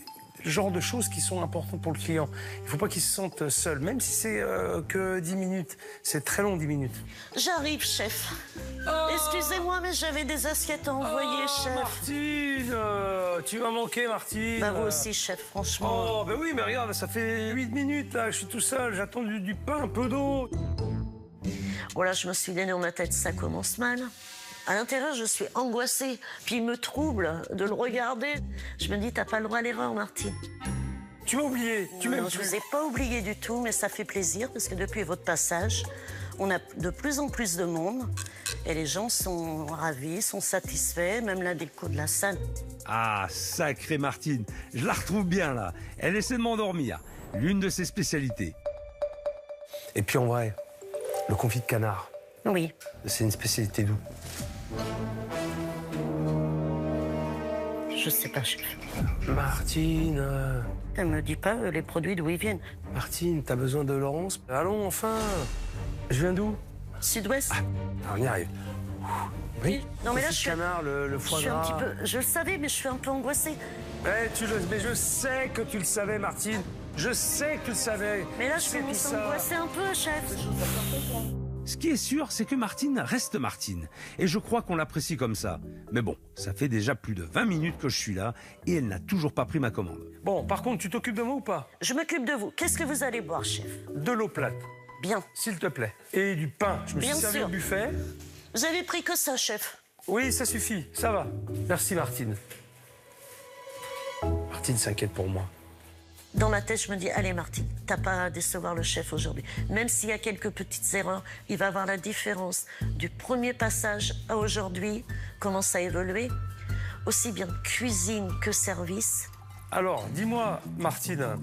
genres de choses qui sont importantes pour le client. Il faut pas qu'il se sente seul, même si c'est que 10 minutes. C'est très long, 10 minutes. J'arrive, chef. Excusez-moi, mais j'avais des assiettes à envoyer, chef. Martine, tu m'as manqué, Martine. Bah, vous aussi, chef, franchement. Oh, ben oui, mais regarde, ça fait 8 minutes, là. Je suis tout seul, j'attends du pain, un peu d'eau. Voilà, je me suis donné dans ma tête, ça commence mal. À l'intérieur, je suis angoissée, puis il me trouble de le regarder. Je me dis, t'as pas le droit à l'erreur, Martine. Tu m'as oublié, tu m'aimes. Je vous ai pas oublié du tout, mais ça fait plaisir, parce que depuis votre passage, on a de plus en plus de monde, et les gens sont ravis, sont satisfaits, même la déco de la salle. Ah, sacrée Martine, je la retrouve bien là. Elle essaie de m'endormir, l'une de ses spécialités. Et puis en vrai, le confit de canard. Oui. C'est une spécialité d'où? Je sais pas, chef. Martine. Elle me dit pas les produits d'où ils viennent. Martine, t'as besoin de Laurence? Allons, enfin. Je viens d'où? Sud-Ouest. On y arrive. Oui. Non mais là je suis. Canard, le foie je suis un gras. petit peu. Je le savais, mais je suis un peu angoissée. Mais je sais que tu le savais, Martine. Je sais que tu le savais. Mais là, je commence à angoisser un peu, chef. Ce qui est sûr, c'est que Martine reste Martine. Et je crois qu'on l'apprécie comme ça. Mais bon, ça fait déjà plus de 20 minutes que je suis là et elle n'a toujours pas pris ma commande. Bon, par contre, tu t'occupes de moi ou pas? Je m'occupe de vous. Qu'est-ce que vous allez boire, chef? De l'eau plate. Bien. S'il te plaît. Et du pain. Je me Bien suis servi sûr. au buffet. Vous avez pris que ça, chef? Oui, ça suffit. Ça va. Merci, Martine. Martine s'inquiète pour moi. Dans ma tête, je me dis, allez Martine, t'as pas à décevoir le chef aujourd'hui. Même s'il y a quelques petites erreurs, il va voir la différence du premier passage à aujourd'hui, comment ça a évolué, aussi bien cuisine que service. Alors, dis-moi, Martine,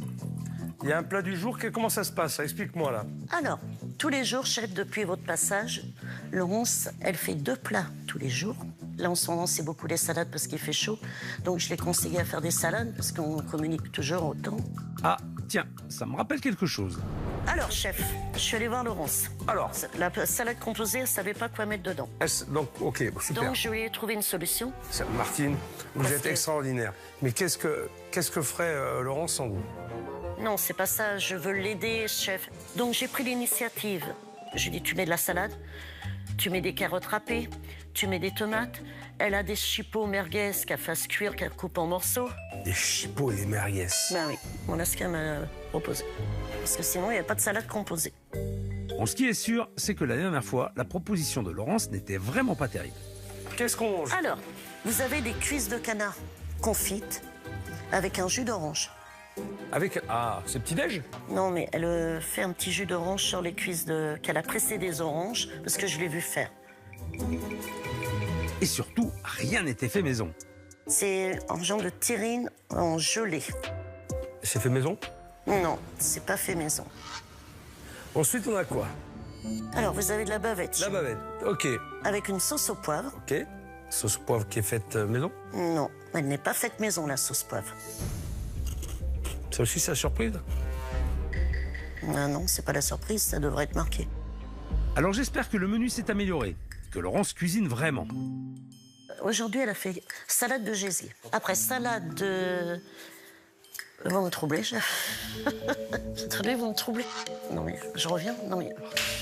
il y a un plat du jour, comment ça se passe? Explique-moi, là. Alors, tous les jours, chef, depuis votre passage, Laurence, elle fait 2 plats tous les jours. Là, en ce moment, c'est beaucoup les salades parce qu'il fait chaud. Donc, je l'ai conseillé à faire des salades parce qu'on communique toujours autant. Ah, tiens, ça me rappelle quelque chose. Alors, chef, je suis allée voir Laurence. Alors, la salade composée, elle savait pas quoi mettre dedans. Donc, ok, super. Donc, je lui ai trouvé une solution. Martine, vous êtes extraordinaire. Mais qu'est-ce que ferait Laurence sans vous? Non, c'est pas ça. Je veux l'aider, chef. Donc, j'ai pris l'initiative. Je lui ai dit, tu mets de la salade, tu mets des carottes râpées, tu mets des tomates. Elle a des chipots merguez qu'elle fasse cuire, qu'elle coupe en morceaux. Des chipots et des merguez. Ben oui, voilà ce qu'elle m'a proposé. Parce que sinon, il n'y a pas de salade composée. Bon, ce qui est sûr, c'est que la dernière fois, la proposition de Laurence n'était vraiment pas terrible. Qu'est-ce qu'on mange? Alors, vous avez des cuisses de canard confites avec un jus d'orange. Avec... Ah, c'est petit-déj? Non, mais elle fait un petit jus d'orange sur les cuisses qu'elle a pressé des oranges, parce que je l'ai vu faire. Et surtout, rien n'était fait maison. C'est un genre de terrine en gelée. C'est fait maison? Non, c'est pas fait maison. Ensuite, on a quoi? Alors, vous avez de la bavette. La bavette, ok. Avec une sauce au poivre. Ok. Sauce au poivre qui est faite maison? Non, elle n'est pas faite maison, la sauce poivre. Ça aussi, c'est la surprise? Ah non, c'est pas la surprise, ça devrait être marqué. Alors j'espère que le menu s'est amélioré, que Laurence cuisine vraiment. Aujourd'hui, elle a fait salade de gésier. Après, salade de... Vous me troublez, chef. Attendez, vous me troublez. Non mais, je reviens. Non mais...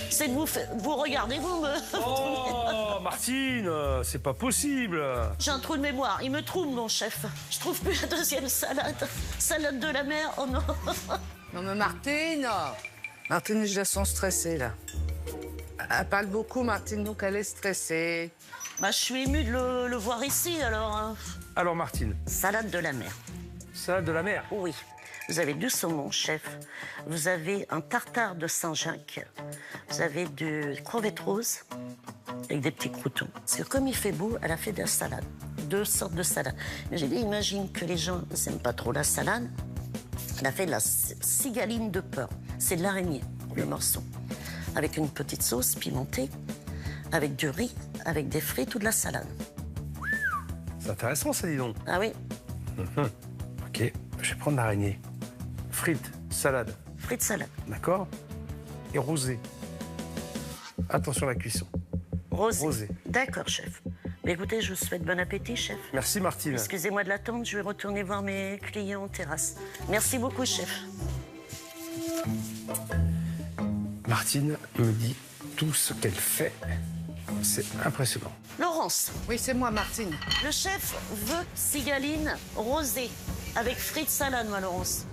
C'est de vous regardez, vous me... Oh, Martine, c'est pas possible. J'ai un trou de mémoire. Il me trouble, mon chef. Je trouve plus la deuxième salade. Salade de la mer, oh non. Non mais Martine, je la sens stressée, là. Elle parle beaucoup, Martine, donc elle est stressée. Bah, je suis émue de le voir ici, alors. Hein. Alors, Martine. Salade de la mer. Salade de la mer? Oui. Vous avez du saumon, chef. Vous avez un tartare de Saint-Jacques. Vous avez du crevette rose avec des petits croutons. Parce que comme il fait beau, elle a fait de la salade. 2 sortes de salade. Mais j'ai dit, imagine que les gens n'aiment pas trop la salade. Elle a fait de la cigaline de peur. C'est de l'araignée, le morceau. Avec une petite sauce pimentée, avec du riz, avec des frites ou de la salade. C'est intéressant, ça, dis donc. Ah oui. Ok, je vais prendre l'araignée. Frites, salade. Frites, salade. D'accord. Et rosé. Attention à la cuisson. Rosé. D'accord, chef. Mais écoutez, je vous souhaite bon appétit, chef. Merci, Martine. Excusez-moi de l'attendre, je vais retourner voir mes clients en terrasse. Merci beaucoup, chef. Martine me dit tout ce qu'elle fait. C'est impressionnant. Laurence. Oui, c'est moi, Martine. Le chef veut cigaline rosée avec frites salade, moi, Laurence.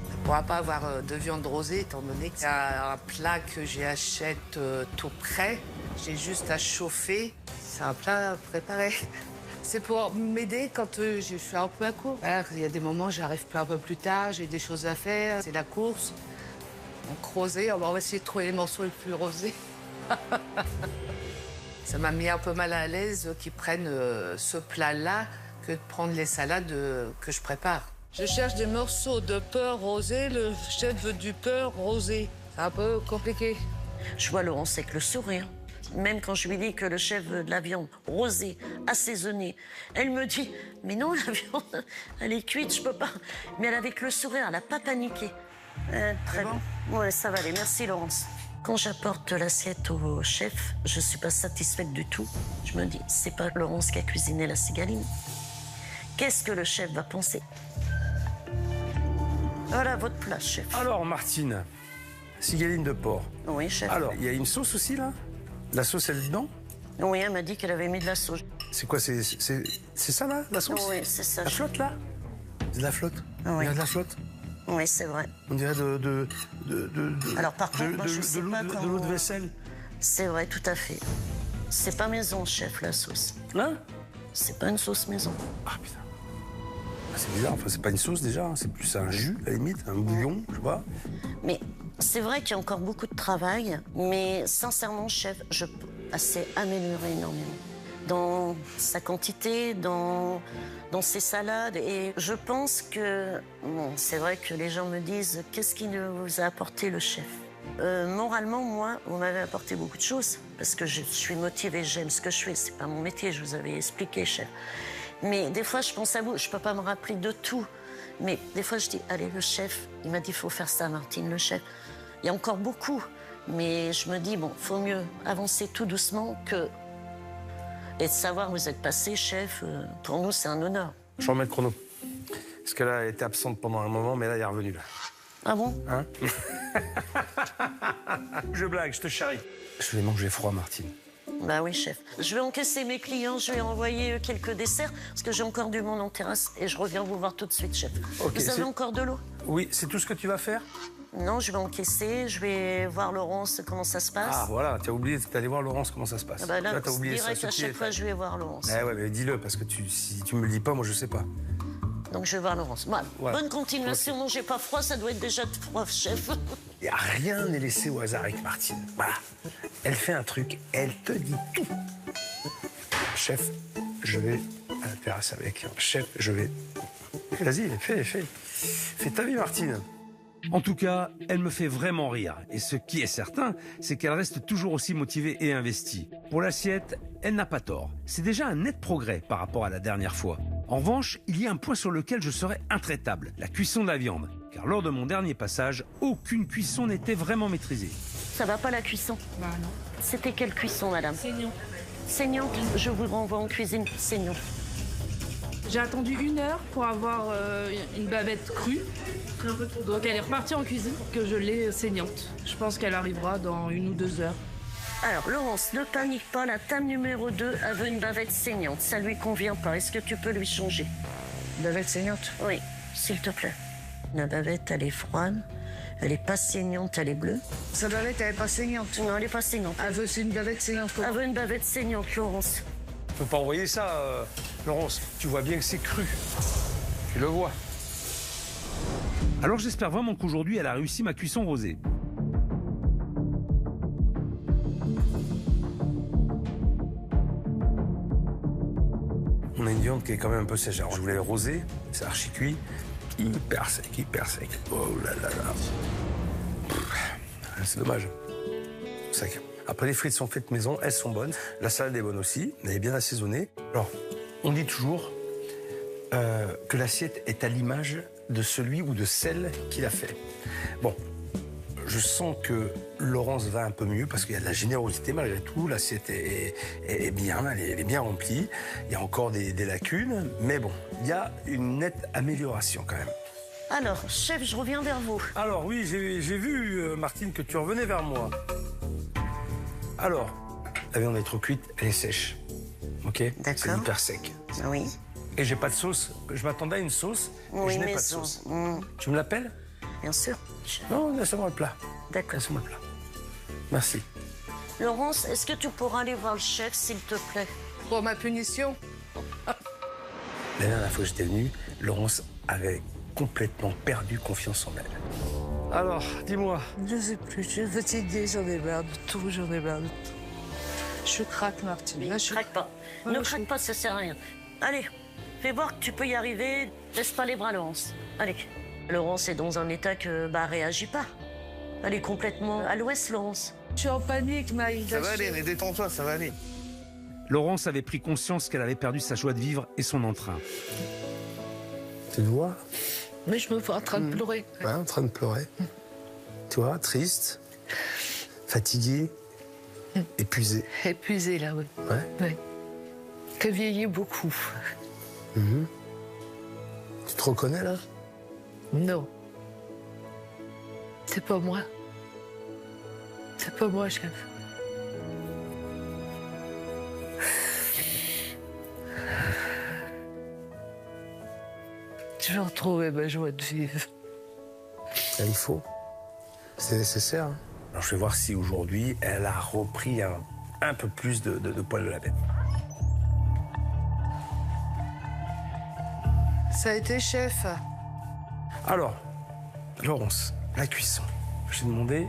On ne pourra pas avoir de viande rosée, étant donné que c'est un plat que j'achète tout prêt. J'ai juste à chauffer. C'est un plat préparé. C'est pour m'aider quand je suis un peu à court. Voilà, il y a des moments où j'arrive un peu plus tard, j'ai des choses à faire, c'est la course. Donc rosé, on va essayer de trouver les morceaux les plus rosés. Ça m'a mis un peu mal à l'aise qu'ils prennent ce plat-là que de prendre les salades que je prépare. Je cherche des morceaux de beurre rosé, le chef veut du beurre rosé. C'est un peu compliqué. Je vois Laurence avec le sourire. Même quand je lui dis que le chef veut de la viande rosée, assaisonnée, elle me dit « Mais non, la viande, elle est cuite, je peux pas. » Mais elle, avec le sourire, elle n'a pas paniqué. Très bien. Ouais, ça va aller. Merci, Laurence. Quand j'apporte l'assiette au chef, je suis pas satisfaite du tout. Je me dis, c'est pas Laurence qui a cuisiné la cigaline. Qu'est-ce que le chef va penser? Voilà votre plat, chef. Alors, Martine, cigaline de porc. Oui, chef. Alors, il y a une sauce aussi, là? La sauce, elle est dedans? Oui, elle m'a dit qu'elle avait mis de la sauce. C'est quoi? C'est ça, là, la sauce? Oui, c'est ça. La flotte, là? C'est de la flotte? Oui. Il y a de la flotte? Oui, c'est vrai. On dirait Alors, par contre, moi, je sais pas comment... de l'eau de vaisselle? C'est vrai, tout à fait. C'est pas maison, chef, la sauce. Hein? C'est pas une sauce maison. Ah, putain. C'est bizarre, enfin, c'est pas une sauce, déjà. C'est plus un jus, à la limite, un bouillon, je sais pas. Mais c'est vrai qu'il y a encore beaucoup de travail, mais sincèrement, chef, c'est amélioré énormément. Dans sa quantité, dans ses salades. Et je pense que... Bon, c'est vrai que les gens me disent « Qu'est-ce qui vous a apporté le chef ?» Moralement, moi, vous m'avez apporté beaucoup de choses. Parce que je suis motivée, j'aime ce que je fais. C'est pas mon métier, je vous avais expliqué, chef. Mais des fois, je pense à vous. Je peux pas me rappeler de tout. Mais des fois, je dis « Allez, le chef, il m'a dit « Faut faire ça, Martine, le chef. » Il y a encore beaucoup. Mais je me dis « Bon, faut mieux avancer tout doucement que... » Et de savoir où vous êtes passé, chef, pour nous, c'est un honneur. Je remets le chrono. Parce qu'elle a été absente pendant un moment, mais là, elle est revenue, là. Ah bon? Hein? Je blague, je te charrie. Je vais manger froid, Martine. Bah oui, chef. Je vais encaisser mes clients, je vais envoyer quelques desserts, parce que j'ai encore du monde en terrasse, et je reviens vous voir tout de suite, chef. Okay, vous avez encore de l'eau? Oui, c'est tout ce que tu vas faire? Non, je vais encaisser, je vais voir Laurence comment ça se passe. Ah, voilà, tu as oublié d'aller voir Laurence comment ça se passe. Ah bah là, t'as oublié direct, ça. à chaque fois, je vais voir Laurence. Eh ouais, mais dis-le, parce que si tu me le dis pas, moi, je sais pas. Donc, je vais voir Laurence. Bon, voilà. Bonne continuation, non, j'ai pas froid, ça doit être déjà froid, chef. Et rien n'est laissé au hasard avec Martine. Voilà. Elle fait un truc, elle te dit tout. Chef, je vais à la terrasse avec. Chef, je vais... Vas-y, fais. Fais ta vie, Martine. En tout cas, elle me fait vraiment rire. Et ce qui est certain, c'est qu'elle reste toujours aussi motivée et investie. Pour l'assiette, elle n'a pas tort. C'est déjà un net progrès par rapport à la dernière fois. En revanche, il y a un point sur lequel je serai intraitable, la cuisson de la viande. Car lors de mon dernier passage, aucune cuisson n'était vraiment maîtrisée. Ça va pas la cuisson? Bah non. C'était quelle cuisson, madame? Saignant. Saignante. Je vous renvoie en cuisine saignante. J'ai attendu 1 heure pour avoir une bavette crue. Donc elle est repartie en cuisine pour que je l'ai saignante. Je pense qu'elle arrivera dans 1 ou 2 heures. Alors, Laurence, ne panique pas, la table numéro 2 avait une bavette saignante. Ça lui convient pas. Est-ce que tu peux lui changer? Bavette saignante? Oui, s'il te plaît. La bavette, elle est froide. Elle est pas saignante, elle est bleue. Sa bavette, elle est pas saignante? Non, elle est pas saignante. Elle veut une bavette saignante? Elle veut une bavette saignante, Laurence. Tu peux pas envoyer ça, Laurence. Tu vois bien que c'est cru. Tu le vois. Alors j'espère vraiment qu'aujourd'hui elle a réussi ma cuisson rosée. On a une viande qui est quand même un peu sèche. Alors, je voulais le rosé, c'est archi cuit. Hyper sec, hyper sec. Oh là là là. C'est dommage. Sec. Après, les frites sont faites maison, elles sont bonnes. La salade est bonne aussi, elle est bien assaisonnée. Alors, on dit toujours que l'assiette est à l'image de celui ou de celle qui l'a fait. Bon, je sens que Laurence va un peu mieux parce qu'il y a de la générosité malgré tout. L'assiette est bien, elle est bien remplie. Il y a encore des lacunes, mais bon, il y a une nette amélioration quand même. Alors, chef, je reviens vers vous. Alors oui, j'ai vu, Martine, que tu revenais vers moi. Alors, la viande est trop cuite, elle est sèche. Ok? D'accord. C'est hyper sec. Oui. Et j'ai pas de sauce. Je m'attendais à une sauce, mais je n'ai pas de sauce. Tu me l'appelles? Bien sûr. Non, laisse-moi le plat. D'accord. Laisse-moi le plat. Merci. Laurence, est-ce que tu pourras aller voir le chef, s'il te plaît? Pour ma punition? La dernière fois que j'étais venu, Laurence avait complètement perdu confiance en elle. Alors, dis-moi. Je sais plus, je suis fatiguée, j'en ai marre de tout, j'en ai marre de tout. Je craque, Martine. Ne craque pas. Ne craque pas, ça sert à rien. Allez, fais voir que tu peux y arriver. Laisse pas les bras, Laurence. Allez. Laurence est dans un état que, réagit pas. Elle est complètement à l'ouest, Laurence. Je suis en panique, Maïda. Ça va aller, mais détends-toi, ça va aller. Laurence avait pris conscience qu'elle avait perdu sa joie de vivre et son entrain. Tu le vois? Mais je me vois en train de pleurer. Ouais, en train de pleurer. Tu vois, triste, fatigué, épuisé. Épuisée, là, oui. Ouais. Oui. Que vieillit beaucoup. Tu te reconnais, là? Non. C'est pas moi. C'est pas moi, chef. Je vais retrouver ma joie de vivre. Là, il faut. C'est nécessaire. Hein. Alors, je vais voir si aujourd'hui, elle a repris un peu plus de poil de la bête. Ça a été, chef. Alors, Laurence, la cuisson. Je t'ai demandé...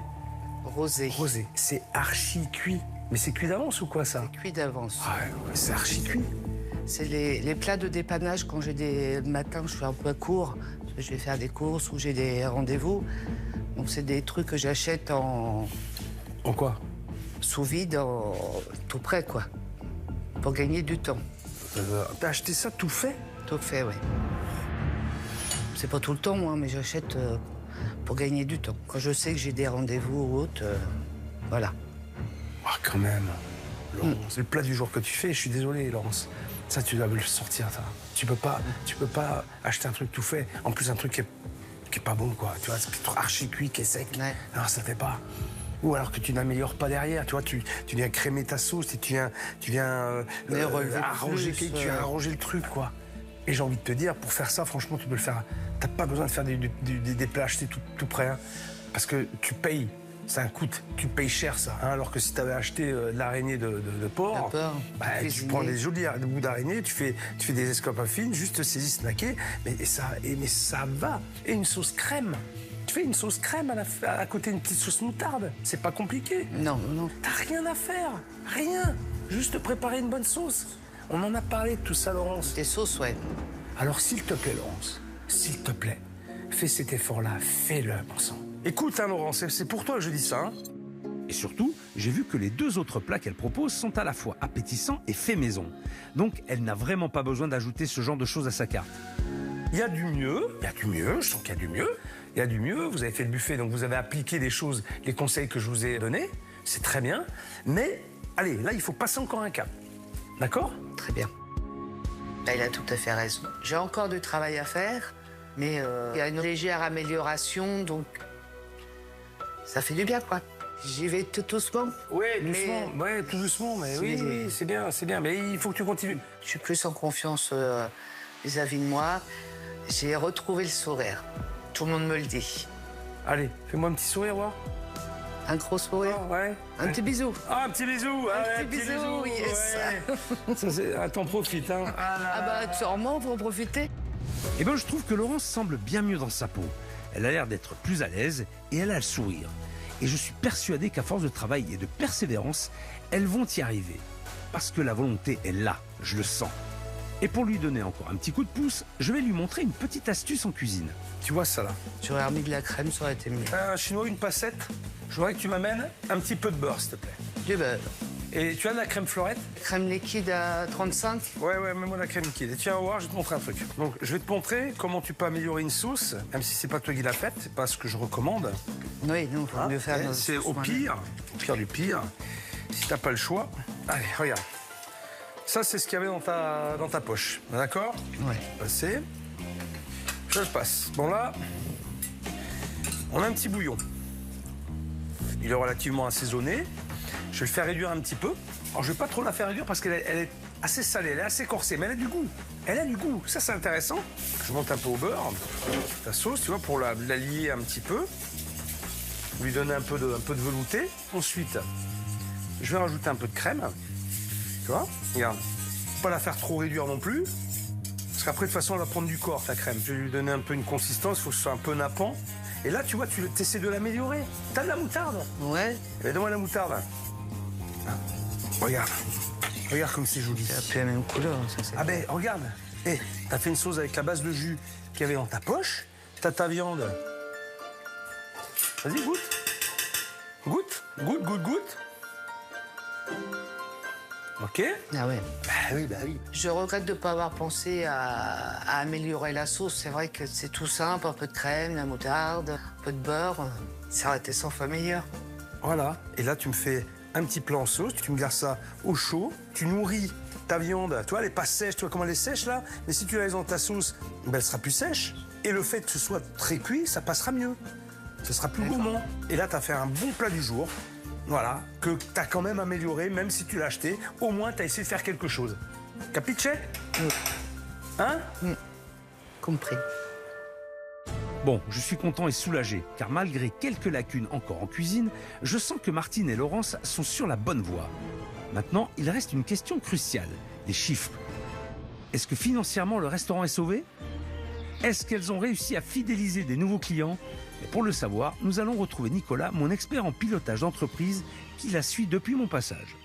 Rosé. Rosé. C'est archi cuit. Mais c'est cuit d'avance ou quoi, ça? C'est cuit d'avance. Ah, ouais, c'est archi cuit. C'est les plats de dépannage quand j'ai le matin, je fais un peu court. Je vais faire des courses ou j'ai des rendez-vous. Donc c'est des trucs que j'achète en... En quoi? Sous vide, tout prêt, quoi. Pour gagner du temps. T'as acheté ça tout fait? Tout fait, oui. C'est pas tout le temps, moi, mais j'achète pour gagner du temps. Quand je sais que j'ai des rendez-vous ou autre, voilà. Ah, quand même. Laurence, c'est le plat du jour que tu fais. Je suis désolé, Laurence. Ça, tu dois le sortir, ça. Tu peux pas acheter un truc tout fait. En plus, un truc qui est pas bon, quoi. Tu vois, c'est archi cuit, qui est sec. Ouais. Alors, ça fait pas. Ou alors que tu n'améliores pas derrière, tu vois, tu viens crémer ta sauce et tu viens arranger, tu viens arranger le truc, quoi. Et j'ai envie de te dire, pour faire ça, franchement, tu peux le faire. T'as pas besoin de faire des plats achetés tout prêts, hein, parce que tu payes. C'est un coût, tu payes cher ça. Hein, alors que si tu avais acheté de l'araignée de porc, tu prends des jolis bouts d'araignée, tu fais des escopes fines, juste saisis, snacker, mais ça va. Et une sauce crème. Tu fais une sauce crème à côté d'une petite sauce moutarde. C'est pas compliqué. Non, non. T'as rien à faire. Rien. Juste préparer une bonne sauce. On en a parlé de tout ça, Laurence. Des sauces, ouais. Alors, s'il te plaît, Laurence, s'il te plaît, fais cet effort-là, fais-le, mon sang. Écoute, hein, Laurence, c'est pour toi que je dis ça. Hein. Et surtout, j'ai vu que les 2 autres plats qu'elle propose sont à la fois appétissants et faits maison. Donc elle n'a vraiment pas besoin d'ajouter ce genre de choses à sa carte. Il y a du mieux, je sens qu'il y a du mieux. Il y a du mieux, vous avez fait le buffet, donc vous avez appliqué des choses, les conseils que je vous ai donnés, c'est très bien. Mais, allez, là, il faut passer encore un cap. D'accord? Très bien. Là, il a tout à fait raison. J'ai encore du travail à faire, mais il y a une légère amélioration, donc ça fait du bien, quoi. J'y vais tout doucement. Oui, doucement, ouais, tout doucement, mais oui, c'est bien, mais il faut que tu continues. Je suis plus en confiance vis-à-vis de moi. J'ai retrouvé le sourire. Tout le monde me le dit. Allez, fais-moi un petit sourire, voir. Un gros sourire? Ouais. Un petit bisou. Ah, un petit bisou. Un petit bisou, yes. Ouais. T'en profites, hein. Ah bah, sûrement, pour en profiter. Eh bien, je trouve que Laurence semble bien mieux dans sa peau. Elle a l'air d'être plus à l'aise et elle a le sourire. Et je suis persuadé qu'à force de travail et de persévérance, elles vont y arriver. Parce que la volonté est là, je le sens. Et pour lui donner encore un petit coup de pouce, je vais lui montrer une petite astuce en cuisine. Tu vois ça là? J'aurais remis de la crème, ça aurait été mieux. Un chinois, une passette. Je voudrais que tu m'amènes un petit peu de beurre, s'il te plaît. Du beurre. Et tu as de la crème fleurette? Crème liquide à 35? Ouais, mets-moi la crème liquide. Et tiens, au revoir, je vais te montrer un truc. Donc, je vais te montrer comment tu peux améliorer une sauce, même si c'est pas toi qui l'as faite, c'est pas ce que je recommande. Oui, nous, il faut mieux faire. C'est au pire du pire. Si t'as pas le choix. Allez, regarde. Ça, c'est ce qu'il y avait dans ta poche. D'accord? Ouais. Passer. Je le passe. Bon, là, on a un petit bouillon. Il est relativement assaisonné. Je vais le faire réduire un petit peu. Alors, je vais pas trop la faire réduire parce qu'elle est assez salée, elle est assez corsée, mais elle a du goût. Elle a du goût. Ça, c'est intéressant. Je monte un peu au beurre, ta sauce, tu vois, pour la lier un petit peu. Lui donner un peu de velouté. Ensuite, je vais rajouter un peu de crème. Tu vois? Regarde. Faut pas la faire trop réduire non plus. Parce qu'après, de toute façon, elle va prendre du corps, ta crème. Je vais lui donner un peu une consistance, il faut que ce soit un peu nappant. Et là, tu vois, tu essaies de l'améliorer. T'as de la moutarde? Ouais. Eh, donne-moi la moutarde. Ah. Regarde. Regarde comme c'est joli. C'est plus la même couleur, ça, c'est... Ah ben, regarde. Eh, t'as fait une sauce avec la base de jus qu'il y avait dans ta poche. T'as ta viande. Vas-y, goûte. Goûte. Ok. Ah ouais. Bah oui. Je regrette de ne pas avoir pensé à améliorer la sauce. C'est vrai que c'est tout simple, un peu de crème, de la moutarde, un peu de beurre. Ça aurait été 100 fois meilleur. Voilà. Et là, tu me fais un petit plat en sauce, tu me gardes ça au chaud, tu nourris ta viande. Tu vois, elle n'est pas sèche, tu vois comment elle est sèche là? Mais si tu la laisses dans ta sauce, ben, elle sera plus sèche. Et le fait que ce soit très cuit, ça passera mieux. Ce sera plus gourmand. Et là, tu as fait un bon plat du jour. Voilà, que tu as quand même amélioré, même si tu l'as acheté. Au moins, tu as essayé de faire quelque chose. Capiche? Hein? Compris. Bon, je suis content et soulagé, car malgré quelques lacunes encore en cuisine, je sens que Martine et Laurence sont sur la bonne voie. Maintenant, il reste une question cruciale, les chiffres. Est-ce que financièrement le restaurant est sauvé? Est-ce qu'elles ont réussi à fidéliser des nouveaux clients? Et pour le savoir, nous allons retrouver Nicolas, mon expert en pilotage d'entreprise, qui la suit depuis mon passage.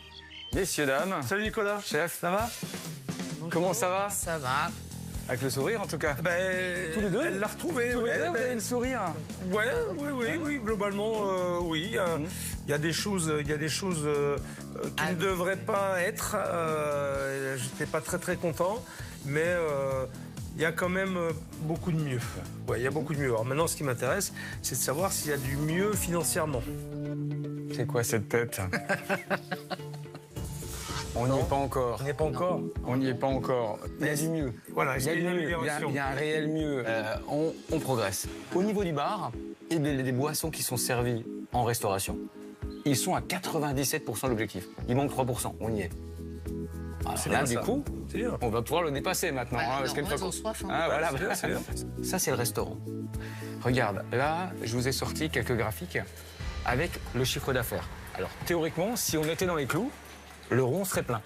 Messieurs, dames. Salut Nicolas. Chef. Ça va? Comment ça va? Ça va. Avec le sourire, en tout cas. Ben, tous les deux. Elle l'a retrouvé. Tous les deux, vous ben, avez le sourire. Oui, globalement, oui. Il y a des choses, qui ne devraient pas être. J'étais pas très content, mais il y a quand même beaucoup de mieux. Ouais, il y a beaucoup de mieux. Alors maintenant, ce qui m'intéresse, c'est de savoir s'il y a du mieux financièrement. C'est quoi cette tête? On n'y est pas encore. On n'y est pas encore. On n'y est pas encore. Il y a du mieux. Voilà, il y a une amélioration. Il y a un réel mieux. On progresse. Au niveau du bar et des boissons qui sont servies en restauration, ils sont à 97% de l'objectif. Il manque 3%. On y est. Alors là, du coup, on va pouvoir le dépasser maintenant. Ouais, parce qu'une fois ils ont soif. Hein. Ah, voilà. C'est bien. Ça, c'est le restaurant. Regarde, là, je vous ai sorti quelques graphiques avec le chiffre d'affaires. Alors, théoriquement, si on était dans les clous, le rond serait plein.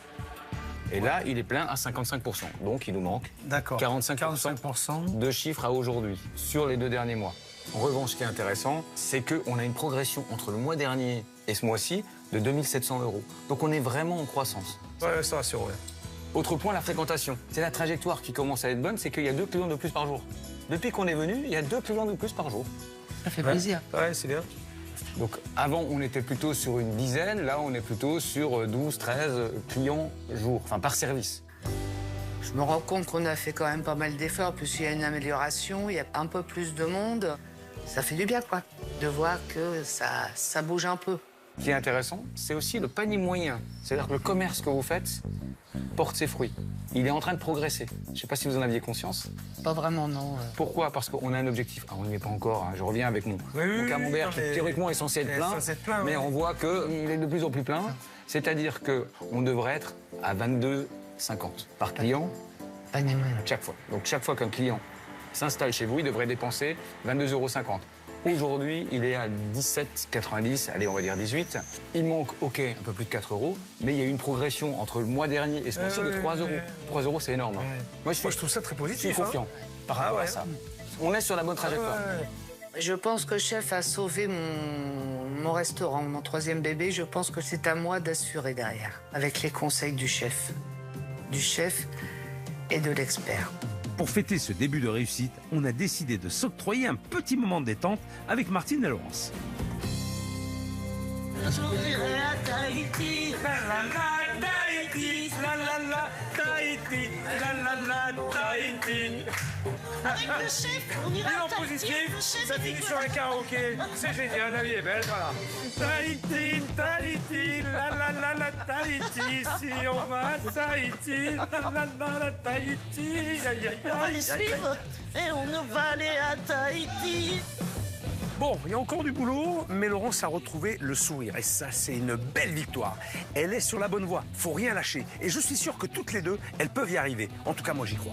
Et là, il est plein à 55%. Donc, il nous manque 45% de chiffre à aujourd'hui, sur les 2 derniers mois. En revanche, ce qui est intéressant, c'est qu'on a une progression entre le mois dernier et ce mois-ci de 2 700 €. Donc, on est vraiment en croissance. Ouais, ça rassure, ouais. Autre point, la fréquentation. C'est la trajectoire qui commence à être bonne, c'est qu'il y a 2 clients de plus par jour. Depuis qu'on est venu, il y a 2 clients de plus par jour. Ça fait plaisir. Ouais, c'est bien. Donc avant, on était plutôt sur une dizaine, là, on est plutôt sur 12, 13 clients jour, enfin par service. Je me rends compte qu'on a fait quand même pas mal d'efforts, puisqu'il y a une amélioration, il y a un peu plus de monde. Ça fait du bien, quoi, de voir que ça bouge un peu. Ce qui est intéressant, c'est aussi le panier moyen. C'est-à-dire que le commerce que vous faites porte ses fruits. Il est en train de progresser. Je ne sais pas si vous en aviez conscience. Pas vraiment, non. Pourquoi? Parce qu'on a un objectif. Ah, on n'y est pas encore. Hein. Je reviens avec mon camembert qui théoriquement est censé être plein, mais on voit qu'il est de plus en plus plein. C'est-à-dire qu'on devrait être à 22,50 par client chaque fois. Donc chaque fois qu'un client s'installe chez vous, il devrait dépenser 22,50 €. Aujourd'hui, il est à 17,90, allez, on va dire 18. Il manque, OK, un peu plus de 4 €, mais il y a eu une progression entre le mois dernier et ce mois-ci de 3 €. 3 €, c'est énorme. Moi, je trouve ça très positif. Je suis confiant par rapport à ça. On est sur la bonne trajectoire. Je pense que Chef a sauvé mon restaurant, mon 3e bébé. Je pense que c'est à moi d'assurer derrière, avec les conseils du chef et de l'expert. Pour fêter ce début de réussite, on a décidé de s'octroyer un petit moment de détente avec Martine et Laurence. J'oublirai à Tahiti, Tahiti, Tahiti, Tahiti. avec le chef, on ira à Tahiti. Ça finit sur un karaoké. C'est génial, la vie est belle, voilà. Tahiti, Tahiti, Tahiti, si on va à Tahiti, Tahiti, On va les suivre et on va aller à Tahiti. Bon, il y a encore du boulot, mais Laurence a retrouvé le sourire. Et ça, c'est une belle victoire. Elle est sur la bonne voie. Faut rien lâcher. Et je suis sûr que toutes les deux, elles peuvent y arriver. En tout cas, moi, j'y crois.